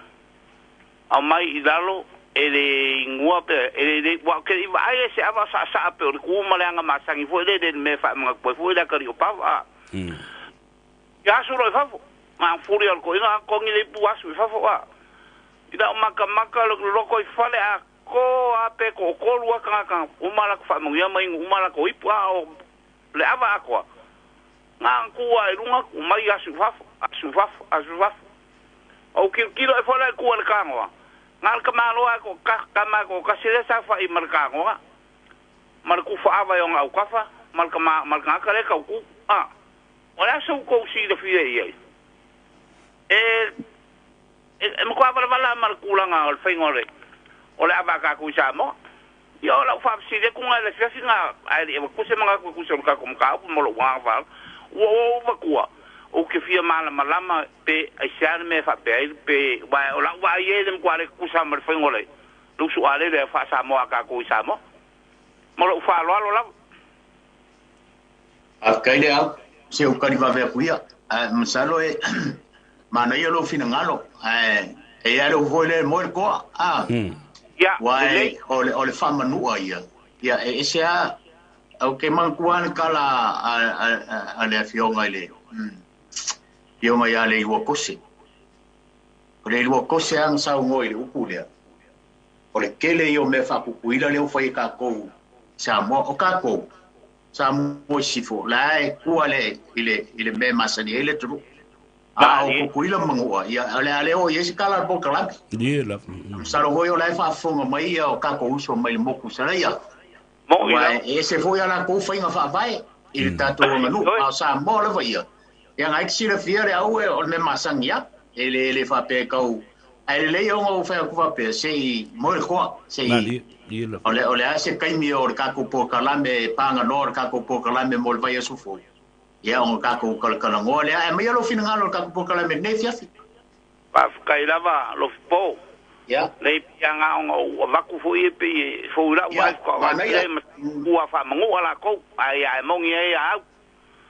a mai i dalo ele ngua pe ele wa ke i vai se ava sa pe o ku malanga masangi fo le me fa mga fo da kari o pa ya suro fa ma furi al ko ina ko ngi le puasu fa fo ida maka lo ko i fale a ko ape ko lua kanga umala fa mo ya mai umala ko ipu o le ava akwa nga kuwa irunga umai asufaf o kilo e fola ku al kangwa ngal kamalo ko kama ko kasile sa fa i markangwa marku fa ava yo ngau kafa marka kale ka ku ora so ko si de fie mo ko ava marku langa al fengore ole abaka ku Samoa yo la fa si de kunga le fia singa ai ku se manga ku se ka ko ka mo lo wa fa wo va ku o ke fia mala malama pe ai sa me fa pe wa ola wa ye dem kwa le ku sa mo fe ngole lu su ale le fa Samoa ka ku Samoa mo lo fa lo la kai le au se o kari va ve ku ia msalo e mana yo lo fina ngalo e ya lo vo le mo ko ya wai ole fama nua ia Ya, esa au ke mangkuan kala a le fionga le. Fionga ya le wakose. O le wakose ang sa ngoi le upu le. O le kele yo me fa kukuila le fai ka ko. Samoa o ka ko. Samoa sifo la e kua le ile me masani ile tru. A o kukuila mangua ya ale o yesi kala bo kala. Ye la. Salo hoyo la fa fonga mai o ka ko uso mai moku sala ya. Mo Wai ese foi ala ko fainga fa vai. Il tato nganu a Samoa le vai. Yang ai sira fiare au e o me masangia. Ele fa pe kau. Ai le yo ngo fa ku fa pe sei mo ko sei. Ole ase kaimi o ka ko po kalame panga nor ka ko po kalame mo vai su fo. Ya o ka ko kala ngole ai me lo fina ngalo ka ko po kalame ne fiafi. Pa kai lava Lofipo. Ya. Le pianga o vaku foi pe foi la wa ko wa le wa fa mangu ala ko ai mongi ai au.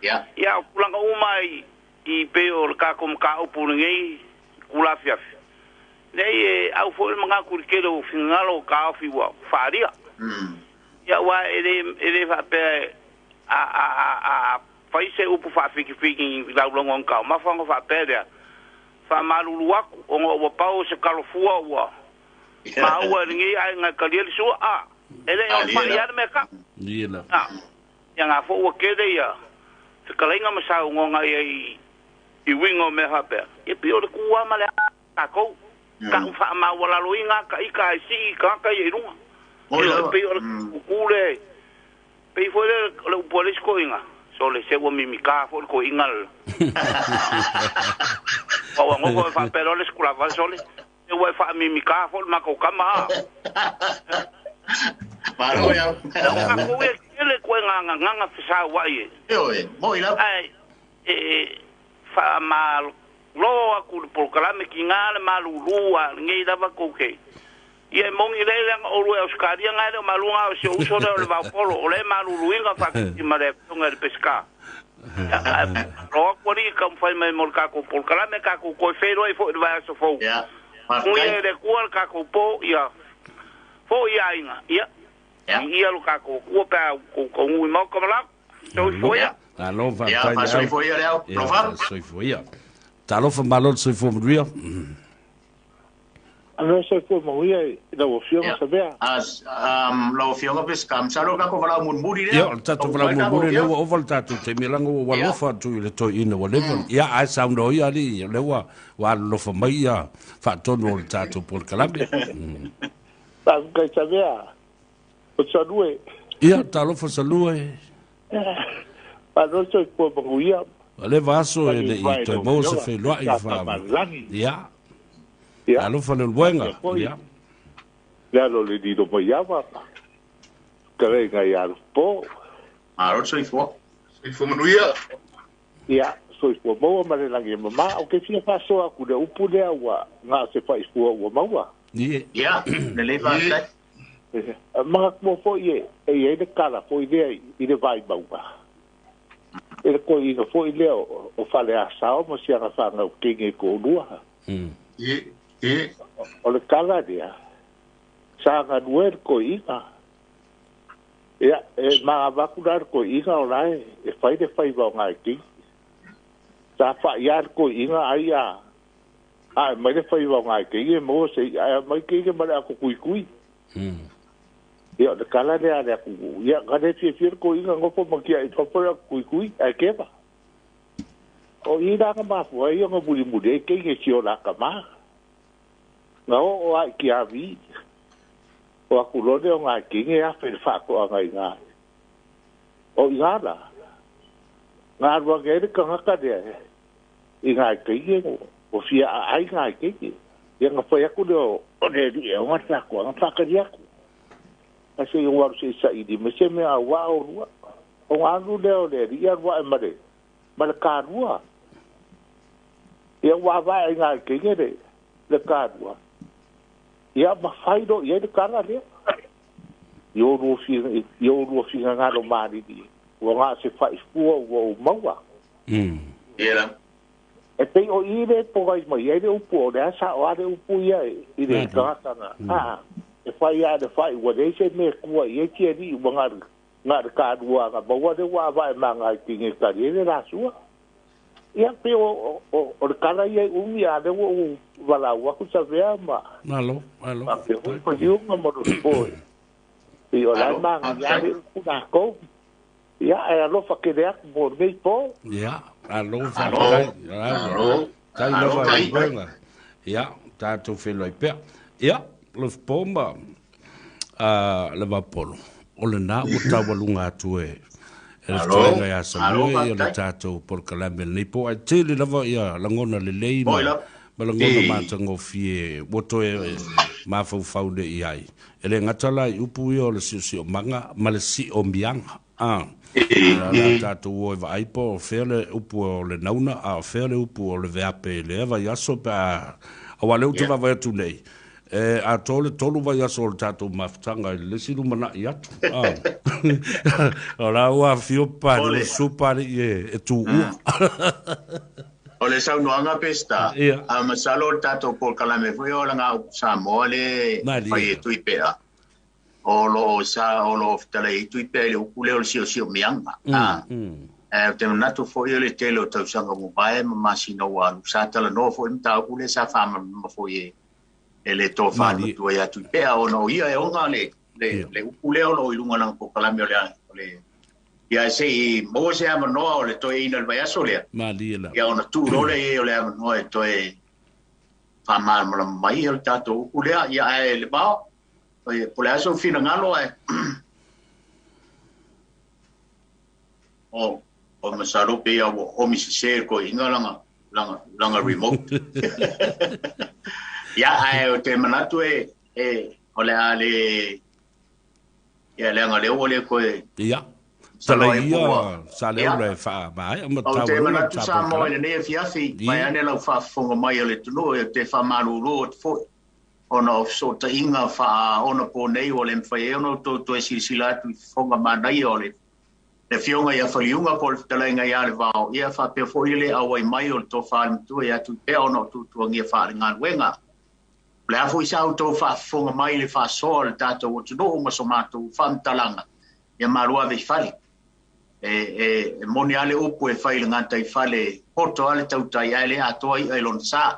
Ya. Ya kulanga umai I pe o ka kom ka o pungi kula fiaf. Nei au foi manga kurkelo fingalo ka fi wa faria. Ya wa ele fa pe a faise upu fa fiki la longon ka ma fa fa pe dia. Fa malulu aku o pau se kalofua wa. Ma wa ngi ai nga kaliel su a. Ele o fa ya me ka. Dila. Ya nga fo wa kede ya. Se kalenga ma sa ngonga I wingo me hape. E pio de kua male a ko. Ka fa ma wala luinga ka ika si ka ka I runga. E pio de kule. Pe foi le polis ko inga. So le se wo mimika fo ko ingal. O wa ngo fa pero le skula va sole. E wo fa mimika fo ma ko kama. Malo ya. Ko ele ko nga fisa wa ye. Yo mo ila. Ai fa mal lo aku por kalame kingal malulua ngai dava koke ye mongi le o lo euskaria ngai malunga se uso de Levaopolo o le maluluinga fa ki mare tonga de pesca ro ko ri kam fa me molka ko por kalame ka ko fero e fo va so fo ya muy de cual ka ko po ya fo ya inga ya ya lo ka ko pa ko muy mo como la so fo ya Alo fa pa so foi ya lo fa so foi ya talo fa malo so foi mria ano so foi moia da o fio sabia as lo fio pes kam salo ka ko vala mun muri ya tato vala mun muri le o volta tu te milango wa lo fa tu le to ina wa level ya ai sound o ya li le wa lo fa mai ya fa to no tato por calambe ta ka sabia o salue ya talo fa salue Pero soy por Maguia. Le vaso e le to mo se fe lo ai fa. Ya. Ya. Alo fa le buenga. Ya. Ya lo le dido po ya va. Que ga ya po. Aro soy fo. Soy fo manuia. Ya, soy por mo ma le langi mama o que fia paso a ku de upu le wa nga se fa fo wa mawa. Ya. Le va ka. Ma ko fo ye e de kala fo ide I de vai ba. E ko I no fo ile o fale a sao mo sia fa nga kingi ko lua. O le kala dia. Sa nga duer ko ina. Ya, ma va kurar ko ina o lai e fai de fai ba nga ki. Sa fa yar ko ina ai a. Ai mai de fai ba nga ki mo se mai ki ma ko kui. Ya de kala de ada ku ya gade fir ko inga ngopo makia I topora kui ai keba o ida ka ma fo yo ngo buli mude ke ke sio la ka ma nga o ai ki avi o akulo de nga ki nge a fe fa ko nga nga o igala nga ro ge de ka ka de inga ki nge o fia ai nga ki ya nga fo ya ku do o de di o nga ko nga fa ka dia Ase yung waru se sa idi mese me a wa o rua o anu leo le ria wa mare mare ka rua ya wa va nga ke ngere le ka rua ya ma faido ye de kala le yo ro fi nga lo mari di o nga se fa fu o mawa era e pe o ire po ga mo ye de upo de sa o de upo ye ire ka na e fai a de fai wa de se me kua ye ke ni wa ngar ka dua ga ba wa de wa vai manga tinge ka ye la sua ia pe o kala ye umia de wo wala wa ku sa vea ma alo ko yu ma mo po e o la manga ya ku na ko ia e lo fa ke de mo me po ia alo fa alo tai lava i wenga ia tātou whelai pia ia Lofipo ma Levaopolo o le nā o tawalunga atu e le whaenga ia Samoa ia le tātou porkalame nei po ai tele lava ia langona le lei ma langona mātango fie woto e mawhau le i ai e le ngatala i upu i o le si o manga ma le si o mianga la tātou o vai po fele upu o le nauna a fele upu o le veape le eva yaso pa a wale utu va vai tu nei a tolu vai yaso le tātou maftanga le silu mana i atu ora ua fio pa le supari e tu ua o le saunoanga pesta a masalo le tātou polkalame fui o langa Samoa le fai e tui pea o lo ftala i tui pea le ukule o le sio mianga te manatu foi le tele o tausanga mo bae ma masino wa sa tala no foi mta ukule sa fama ma foi e le to fa tu ya tui pea o no ia e onga le ukule o lo ilunga lang polkalame o le ia se mo se ama no o le to ina le vaia sole malila ia ona tu role o le ama no e to e fama ma mai o tato ukule ia e le ba oye, por eso fina ngalo ai. O masaro pe o mi se ko inga langa remote. Ya ai o te manatu ole ale ya langa le ole ko ya sala le fa ba ma ta te manatu sa mo le ne fiafi mai ane la fa fonga mai le tuno te fa malu ro fo ono so ta inga fa ono po nei o le mfai ono to e sila tu fonga manai o le fionga ia Faliuga po le talenga ia le vao ia fa pe fo ile awai mai o to fa tu ia tu pe ono tu ngia fa ngan wenga le afu isa to fa fonga mai le fa sol tato o tu no ma so mato fa talanga ia marua ve fali moni ale upu e fai ngata i fale porto ale tau tai ale ato ai lon sa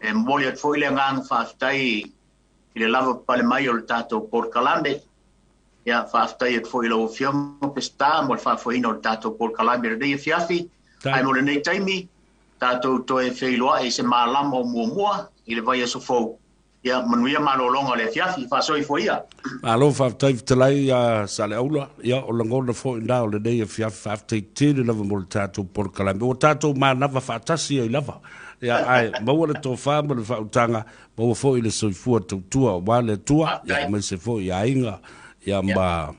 e moli at foi le ngang faftai ile lava pale mai o tato por calambe ya faftai at foi lo fiam pesta mo fa foi no tato por calambe de fiafi ai mo nei taimi tato to e Peilua e se malamo mua ile vai so fo ya manuia malolonga le fiafi fa so foi ia alo faftai tlai ya sale aula ya o langona fo nda o le dei fiafi faftai tele lava mo tato por calambe o tato ma lava fatasi ai lava ya ai mo le to fa mo le fa utanga mo fo ile so fu tua wale tua ya me se fo ya inga ya ma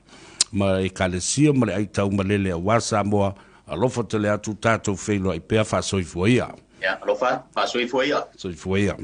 e kalesia mo le ai tau malele wa Samoa alo fo tele atu tato Peilua i pe fa so fu ia ya alo fa so fu ia